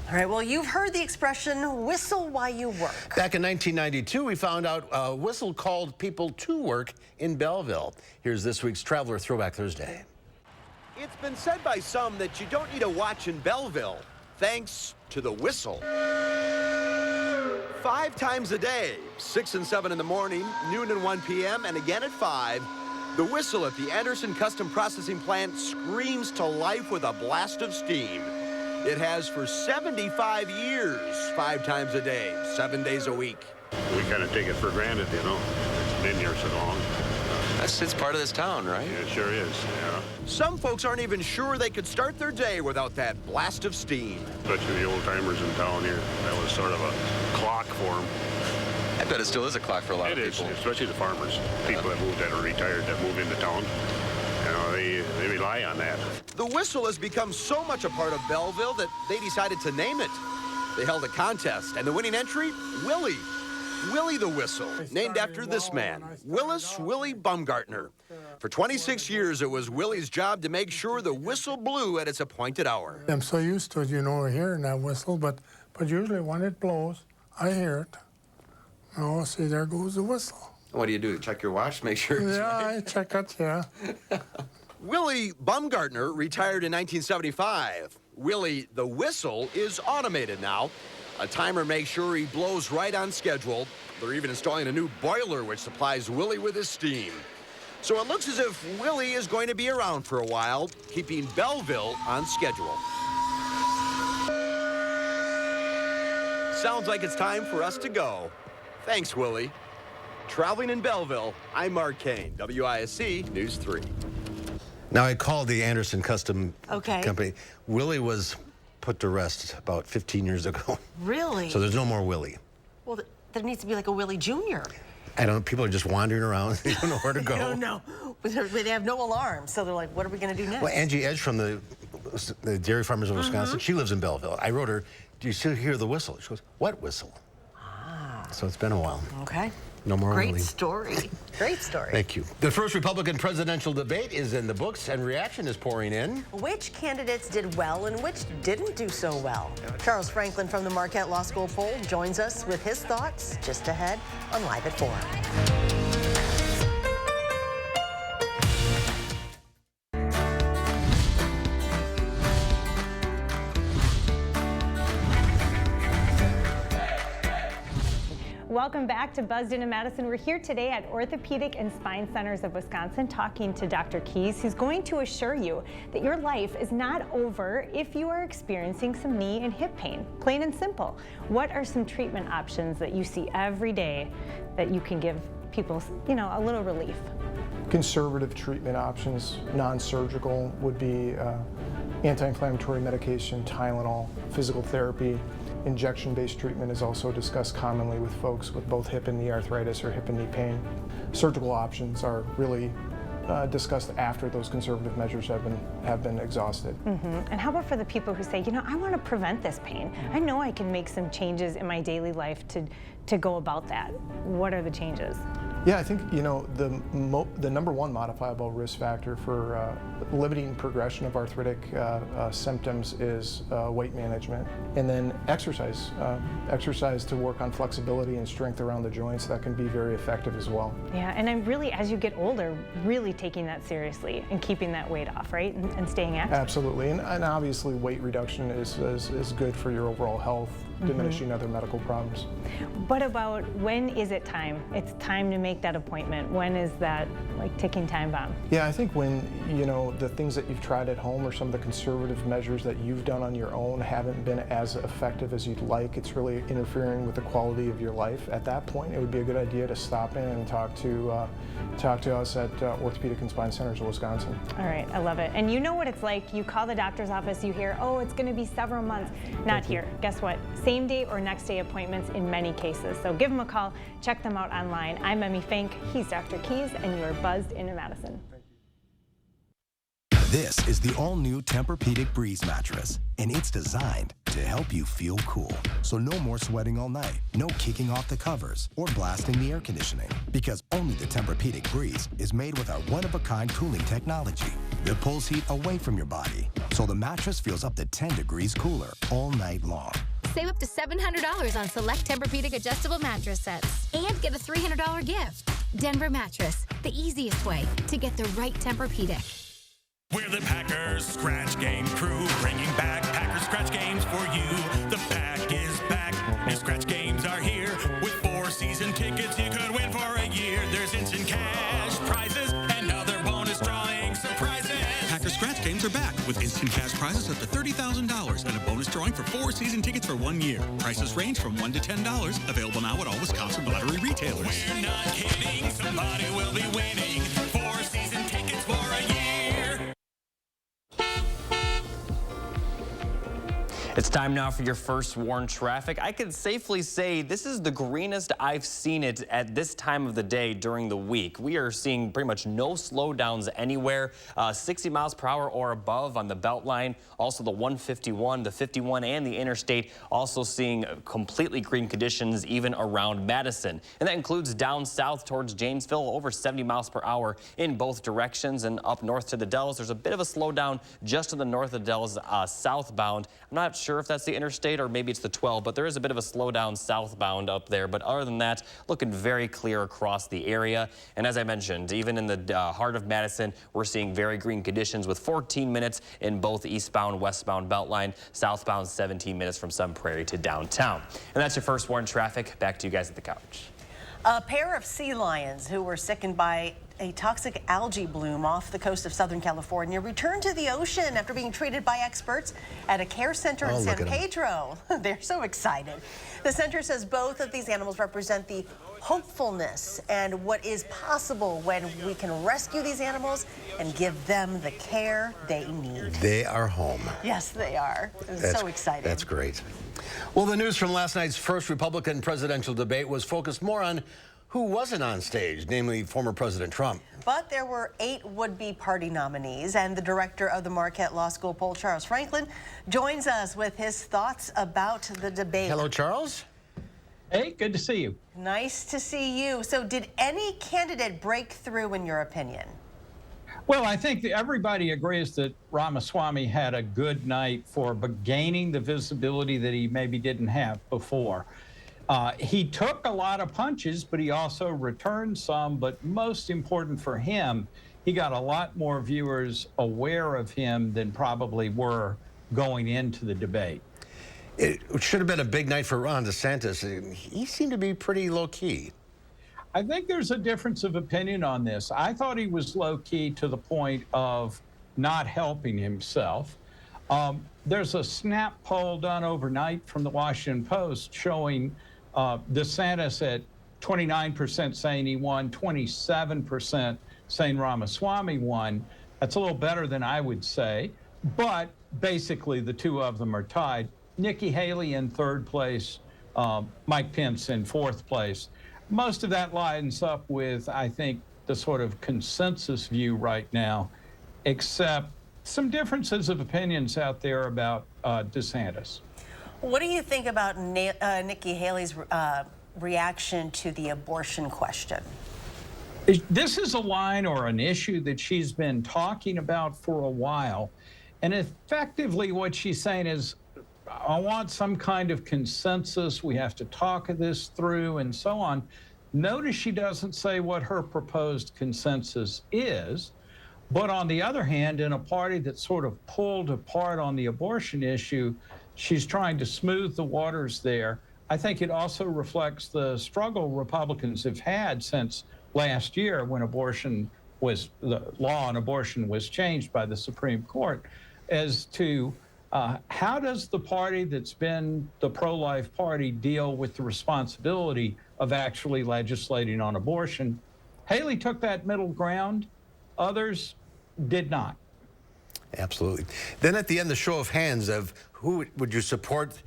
Speaker 2: All right, well, you've heard the expression, whistle while you work.
Speaker 1: Back in 1992, we found out a whistle called people to work in Belleville. Here's this week's Traveler Throwback Thursday.
Speaker 4: It's been said by some that you don't need a watch in Belleville, thanks to the whistle. 5 times a day, 6 and 7 in the morning, noon and 1 p.m., and again at 5, the whistle at the Anderson Custom Processing Plant screams to life with a blast of steam. It has for 75 years, 5 times a day, 7 days a week.
Speaker 12: We kind of take it for granted, you know. It's been here so long.
Speaker 4: It's part of this town, right?
Speaker 12: Yeah, it sure is, yeah.
Speaker 4: Some folks aren't even sure they could start their day without that blast of steam.
Speaker 12: Especially the old timers in town here. That was sort of a clock for them.
Speaker 4: I bet it still is a clock for a lot of people.
Speaker 12: It is, especially the farmers. People that moved that are retired that move into town. You know, they rely on that.
Speaker 4: The whistle has become so much a part of Belleville that they decided to name it. They held a contest, and the winning entry, Willie. Willie the Whistle, named after this man, Willis Willie Baumgartner. For 26 years, it was Willie's job to make sure the whistle blew at its appointed hour.
Speaker 16: I'm so used to it, you know, hearing that whistle, but usually when it blows, I hear it. Oh, see, there goes the whistle.
Speaker 4: What do you do? Check your watch, make sure it's right?
Speaker 16: I check it, yeah.
Speaker 4: Willie Baumgartner retired in 1975. Willie the Whistle is automated now. A timer makes sure he blows right on schedule. They're even installing a new boiler which supplies Willie with his steam. So it looks as if Willie is going to be around for a while, keeping Belleville on schedule. Sounds like it's time for us to go. Thanks, Willie. Traveling in Belleville, I'm Mark Kane, WISC News 3.
Speaker 1: Now, I called the Anderson Custom
Speaker 2: Okay.
Speaker 1: Company. Willie was put to rest about 15 years ago.
Speaker 2: Really?
Speaker 1: So there's no more Willie.
Speaker 2: Well, there needs to be like a Willie Jr.
Speaker 1: I don't know. People are just wandering around. They don't know where to go.
Speaker 2: I don't know. They have no alarm, so they're like, what are we going to do next?
Speaker 1: Well, Angie Edge from the Dairy Farmers of Wisconsin, she lives in Belleville. I wrote her, do you still hear the whistle? She goes, what whistle? So it's been a while.
Speaker 2: Okay.
Speaker 1: No more
Speaker 2: Great
Speaker 1: Willie.
Speaker 2: story. Great story.
Speaker 1: Thank you. The first Republican presidential debate is in the books, and reaction is pouring in.
Speaker 2: Which candidates did well and which didn't do so well? Charles Franklin from the Marquette Law School poll joins us with his thoughts just ahead on Live at 4.
Speaker 18: Welcome back to Buzzed Into Madison. We're here today at Orthopedic and Spine Centers of Wisconsin talking to Dr. Keys, who's going to assure you that your life is not over if you are experiencing some knee and hip pain. Plain and simple. What are some treatment options that you see every day that you can give people, you know, a little relief?
Speaker 20: Conservative treatment options, non-surgical, would be anti-inflammatory medication, Tylenol, physical therapy. Injection-based treatment is also discussed commonly with folks with both hip and knee arthritis or hip and knee pain. Surgical options are really discussed after those conservative measures have been exhausted.
Speaker 18: And how about for the people who say, you know, I want to prevent this pain. I know I can make some changes in my daily life to go about that. What are the changes?
Speaker 20: Yeah, I think, you know, the number one modifiable risk factor for limiting progression of arthritic symptoms is weight management. And then exercise. Exercise to work on flexibility and strength around the joints, that can be very effective as well.
Speaker 18: Yeah, and I'm really, as you get older, really taking that seriously and keeping that weight off, right? And staying active.
Speaker 20: Absolutely, and obviously weight reduction is good for your overall health, diminishing other medical problems.
Speaker 18: What about when is it time? It's time to make that appointment. When is that like ticking time bomb?
Speaker 20: Yeah, I think when, you know, the things that you've tried at home or some of the conservative measures that you've done on your own haven't been as effective as you'd like, it's really interfering with the quality of your life. At that point, it would be a good idea to stop in and talk to us at Orthopedic and Spine Centers of Wisconsin.
Speaker 18: All right, I love it. And you know what it's like. You call the doctor's office, you hear, oh, it's going to be several months. Not here. Guess what? Same day or next day appointments in many cases. So give them a call, check them out online. I'm Emmy Fink, he's Dr. Keys, and you are Buzzed Into Madison.
Speaker 21: This is the all-new Tempur-Pedic Breeze mattress, and it's designed to help you feel cool. So no more sweating all night, no kicking off the covers, or blasting the air conditioning. Because only the Tempur-Pedic Breeze is made with our one-of-a-kind cooling technology. that pulls heat away from your body, so the mattress feels up to 10 degrees cooler all night long.
Speaker 3: Save up to $700 on select Tempur-Pedic adjustable mattress sets and get a $300 gift. Denver Mattress, the easiest way to get the right Tempur-Pedic.
Speaker 5: We're the Packers Scratch Game crew, bringing back Packers Scratch Games for you. The pack is back. New Scratch Games are here. With 4 season tickets you could win for a year. There's instant cash prizes and other bonus drawing surprises.
Speaker 15: Packers Scratch Games are back with instant cash prizes up to $30,000 and a bonus drawing for 4 season tickets for 1 year. Prices range from $1 to $10. Available now at all Wisconsin lottery retailers.
Speaker 5: We're not kidding. Somebody will be winning 4 season tickets for a year.
Speaker 22: It's time now for your first warn traffic. I can safely say this is the greenest I've seen it at this time of the day during the week. We are seeing pretty much no slowdowns anywhere. 60 miles per hour or above on the Beltline. Also the 151, the 51, and the interstate. Also seeing completely green conditions even around Madison. And that includes down south towards Janesville, over 70 miles per hour in both directions. And up north to the Dells, there's a bit of a slowdown just to the north of the Dells southbound. I'm not sure if that's the interstate or maybe it's the 12, but there is a bit of a slowdown southbound up there. But other than that, looking very clear across the area. And as I mentioned, even in the heart of Madison, we're seeing very green conditions with 14 minutes in both eastbound, westbound Beltline, southbound 17 minutes from Sun Prairie to downtown. And that's your first warn traffic. Back to you guys at the couch.
Speaker 2: A pair of sea lions who were sickened by a toxic algae bloom off the coast of Southern California returned to the ocean after being treated by experts at a care center in San Pedro. They're so excited. The center says both of these animals represent the hopefulness and what is possible when we can rescue these animals and give them the care they need.
Speaker 1: They are home.
Speaker 2: Yes, they are. It's so exciting.
Speaker 1: That's great. Well, the news from last night's first Republican presidential debate was focused more on who wasn't on stage, namely former President Trump.
Speaker 2: But there were 8 would-be party nominees, and the director of the Marquette Law School poll, Charles Franklin, joins us with his thoughts about the debate.
Speaker 1: Hello, Charles.
Speaker 25: Hey, good to see you.
Speaker 2: Nice to see you. So did any candidate break through in your opinion?
Speaker 25: Well, I think that everybody agrees that Ramaswamy had a good night for gaining the visibility that he maybe didn't have before. He took a lot of punches, but he also returned some. But most important for him, he got a lot more viewers aware of him than probably were going into the debate.
Speaker 1: It should have been a big night for Ron DeSantis. He seemed to be pretty low-key.
Speaker 25: I think there's a difference of opinion on this. I thought he was low-key to the point of not helping himself. There's a snap poll done overnight from the Washington Post showing DeSantis at 29% saying he won, 27% saying Ramaswamy won. That's a little better than I would say, but basically the two of them are tied. Nikki Haley in 3rd place, Mike Pence in 4th place. Most of that lines up with, I think, the sort of consensus view right now, except some differences of opinions out there about DeSantis.
Speaker 2: What do you think about Nikki Haley's reaction to the abortion question?
Speaker 25: This is a line or an issue that she's been talking about for a while. And effectively what she's saying is, I want some kind of consensus. We have to talk this through and so on. Notice she doesn't say what her proposed consensus is. But on the other hand, in a party that's sort of pulled apart on the abortion issue, she's trying to smooth the waters there. I think it also reflects the struggle Republicans have had since last year when the law on abortion was changed by the Supreme Court as to how does the party that's been the pro-life party deal with the responsibility of actually legislating on abortion? Haley took that middle ground. Others did not.
Speaker 1: Absolutely. Then at the end, the show of hands of who would you support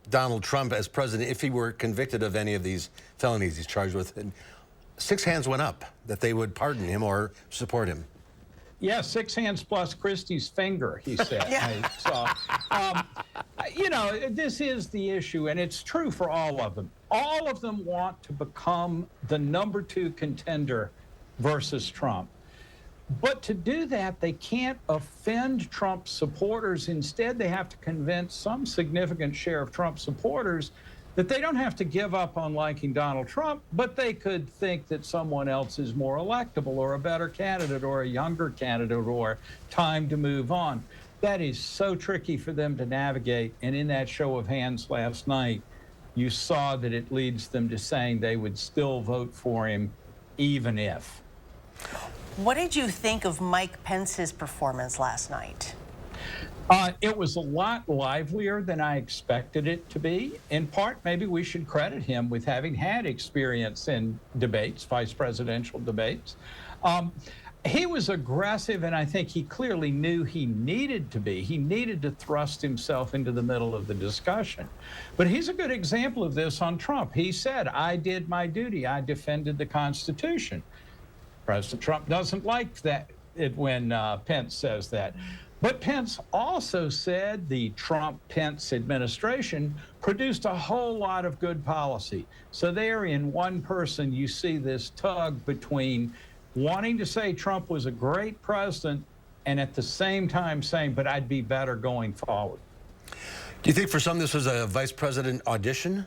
Speaker 1: Donald Trump as president if he were convicted of any of these felonies he's charged with. And 6 hands went up that they would pardon him or support him.
Speaker 25: Yeah, 6 hands plus Christie's finger, he said. I saw. You know, this is the issue, and it's true for all of them. All of them want to become the #2 contender versus Trump. But to do that, they can't offend Trump supporters. Instead, they have to convince some significant share of Trump supporters that they don't have to give up on liking Donald Trump, but they could think that someone else is more electable or a better candidate or a younger candidate or time to move on. That is so tricky for them to navigate. And in that show of hands last night, you saw that it leads them to saying they would still vote for him even if.
Speaker 2: What did you think of Mike Pence's performance last night?
Speaker 25: It was a lot livelier than I expected it to be. In part, maybe we should credit him with having had experience in debates, vice presidential debates. He was aggressive, and I think he clearly knew he needed to be. He needed to thrust himself into the middle of the discussion. But he's a good example of this on Trump. He said, I did my duty. I defended the Constitution. President Trump doesn't like that when Pence says that. But Pence also said the Trump-Pence administration produced a whole lot of good policy. So there in one person, you see this tug between wanting to say Trump was a great president and at the same time saying, but I'd be better going forward.
Speaker 1: Do you think for some this was a vice president audition?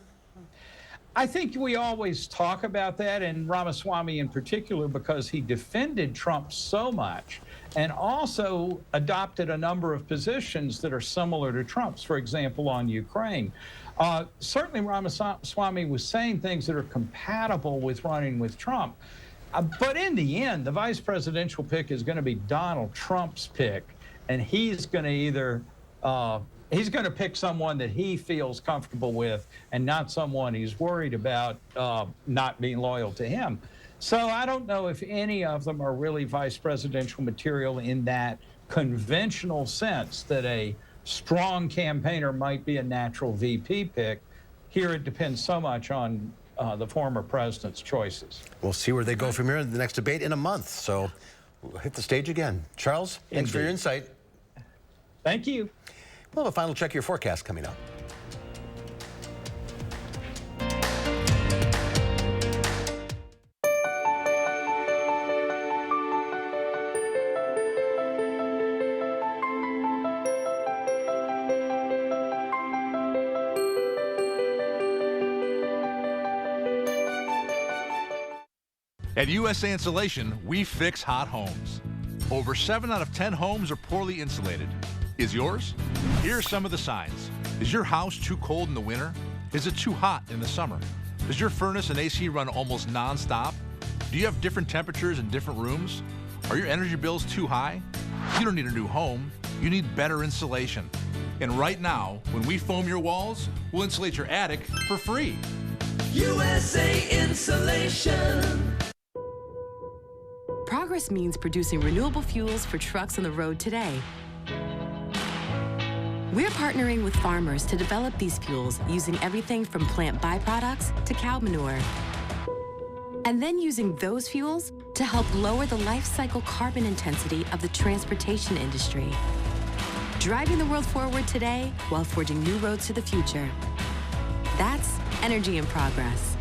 Speaker 25: I think we always talk about that, and Ramaswamy in particular, because he defended Trump so much and also adopted a number of positions that are similar to Trump's, for example, on Ukraine. Certainly Ramaswamy was saying things that are compatible with running with Trump. But in the end, the vice presidential pick is going to be Donald Trump's pick, and he's going to either he's going to pick someone that he feels comfortable with and not someone he's worried about not being loyal to him. So I don't know if any of them are really vice presidential material in that conventional sense that a strong campaigner might be a natural VP pick. Here it depends so much on the former president's choices.
Speaker 1: We'll see where they go from here in the next debate in a month. So we'll hit the stage again. Charles, thanks for your insight.
Speaker 25: Thank you.
Speaker 1: We'll have a final check of your forecast coming up.
Speaker 7: At USA Insulation, we fix hot homes. Over 7 out of 10 homes are poorly insulated. Is yours? Here are some of the signs. Is your house too cold in the winter? Is it too hot in the summer? Does your furnace and AC run almost non-stop? Do you have different temperatures in different rooms? Are your energy bills too high? You don't need a new home. You need better insulation. And right now, when we foam your walls, we'll insulate your attic for free.
Speaker 23: USA Insulation.
Speaker 8: Progress means producing renewable fuels for trucks on the road today. We're partnering with farmers to develop these fuels using everything from plant byproducts to cow manure. And then using those fuels to help lower the life cycle carbon intensity of the transportation industry. Driving the world forward today while forging new roads to the future. That's energy in progress.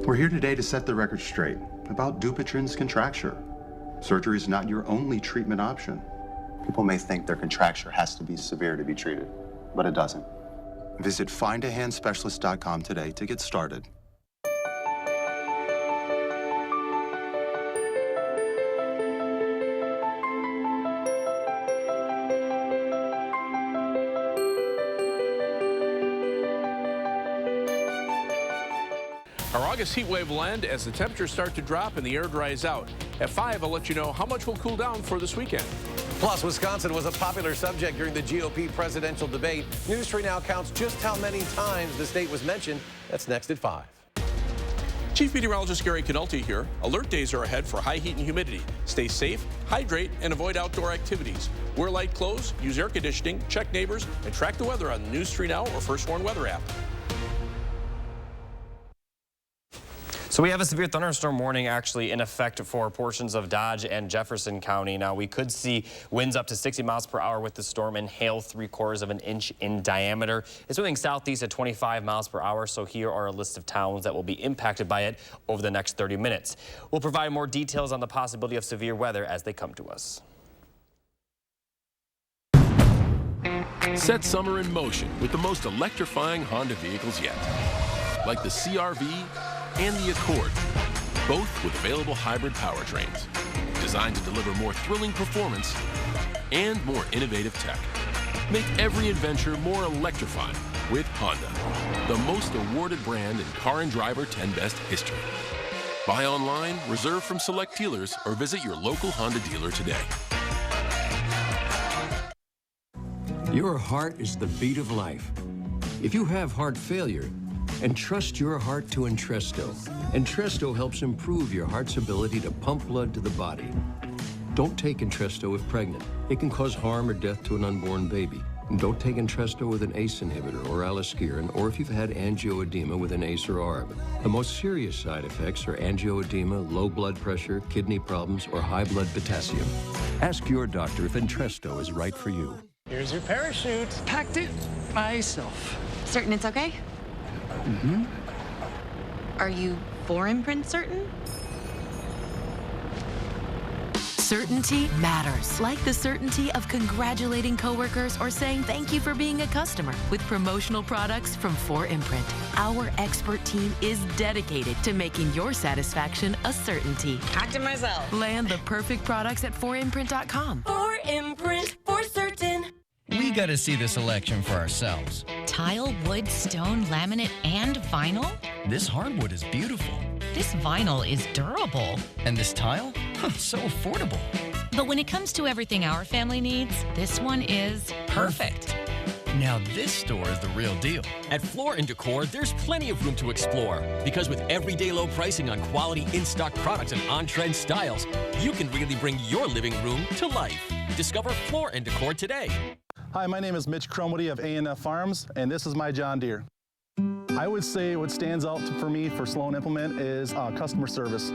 Speaker 9: We're here today to set the record straight about Dupuytren's contracture. Surgery is not your only treatment option. People may think their contracture has to be severe to be treated, but it doesn't. Visit findahandspecialist.com today to get started.
Speaker 24: Our August heat wave will end as the temperatures start to drop and the air dries out. At 5, I'll let you know how much will cool down for this weekend.
Speaker 19: Plus, Wisconsin was a popular subject during the GOP presidential debate. News 3 Now counts just how many times the state was mentioned. That's next at 5.
Speaker 24: Chief Meteorologist Gary Canulti here. Alert days are ahead for high heat and humidity. Stay safe, hydrate, and avoid outdoor activities. Wear light clothes, use air conditioning, check neighbors, and track the weather on the News 3 Now or First Warn Weather app.
Speaker 22: So we have a severe thunderstorm warning actually in effect for portions of Dodge and Jefferson County. Now we could see winds up to 60 miles per hour with the storm and hail 3/4 of an inch in diameter. It's moving southeast at 25 miles per hour. So here are a list of towns that will be impacted by it over the next 30 minutes. We'll provide more details on the possibility of severe weather as they come to us.
Speaker 6: Set summer in motion with the most electrifying Honda vehicles yet, like the CR-V and the Accord, both with available hybrid powertrains, designed to deliver more thrilling performance and more innovative tech. Make every adventure more electrifying with Honda, the most awarded brand in Car and Driver 10 Best history. Buy online, reserve from select dealers, or visit your local Honda dealer today.
Speaker 10: Your heart is the beat of life. If you have heart failure, entrust your heart to Entresto. Entresto helps improve your heart's ability to pump blood to the body. Don't take Entresto if pregnant. It can cause harm or death to an unborn baby. And don't take Entresto with an ACE inhibitor or aliskiren, or if you've had angioedema with an ACE or ARB. The most serious side effects are angioedema, low blood pressure, kidney problems, or high blood potassium. Ask your doctor if Entresto is right for you.
Speaker 11: Here's your parachute. Packed it myself.
Speaker 13: Certain it's okay?
Speaker 11: Mm-hmm.
Speaker 13: Are you for imprint certain?
Speaker 17: Certainty matters, like the certainty of congratulating coworkers or saying thank you for being a customer with promotional products from 4imprint. Our expert team is dedicated to making your satisfaction a certainty.
Speaker 13: Packed it myself.
Speaker 17: Land the perfect products at 4imprint.com.
Speaker 13: 4imprint, for certain.
Speaker 26: We got to see the selection for ourselves.
Speaker 27: Tile, wood, stone, laminate, and vinyl?
Speaker 26: This hardwood is beautiful.
Speaker 27: This vinyl is durable.
Speaker 26: And this tile? So affordable.
Speaker 27: But when it comes to everything our family needs, this one is perfect.
Speaker 26: Now this store is the real deal.
Speaker 28: At Floor & Decor, there's plenty of room to explore. Because with everyday low pricing on quality in-stock products and on-trend styles, you can really bring your living room to life. Discover Floor & Decor today.
Speaker 29: Hi, my name is Mitch Cromody of A&F Farms, and this is my John Deere. I would say what stands out for me for Sloan Implement is customer service.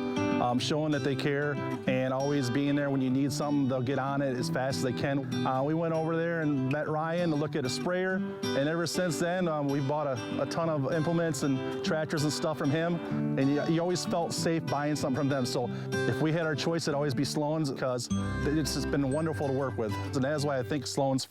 Speaker 29: Showing that they care and always being there when you need something, they'll get on it as fast as they can. We went over there and met Ryan to look at a sprayer, and ever since then, we bought a ton of implements and tractors and stuff from him, and you always felt safe buying something from them. So if we had our choice, it'd always be Sloan's, because it's just been wonderful to work with. And that is why I think Sloan's.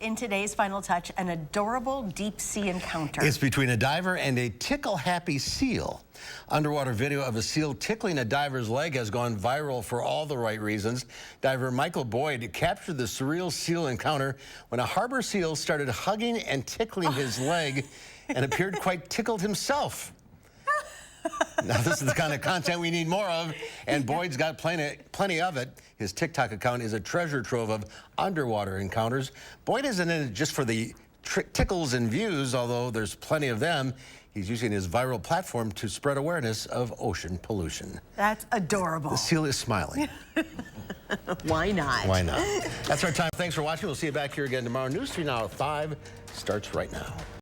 Speaker 2: In today's Final Touch, an adorable deep sea encounter.
Speaker 1: It's between a diver and a tickle-happy seal. Underwater video of a seal tickling a diver's leg has gone viral for all the right reasons. Diver Michael Boyd captured the surreal seal encounter when a harbor seal started hugging and tickling his leg and appeared quite tickled himself. Now, this is the kind of content we need more of, and Boyd's got plenty of it. His TikTok account is a treasure trove of underwater encounters. Boyd isn't in it just for the tickles and views, although there's plenty of them. He's using his viral platform to spread awareness of ocean pollution.
Speaker 2: That's adorable.
Speaker 1: The seal is smiling.
Speaker 2: Why not?
Speaker 1: Why not? That's our time. Thanks for watching. We'll see you back here again tomorrow. News 3 Now at 5 starts right now.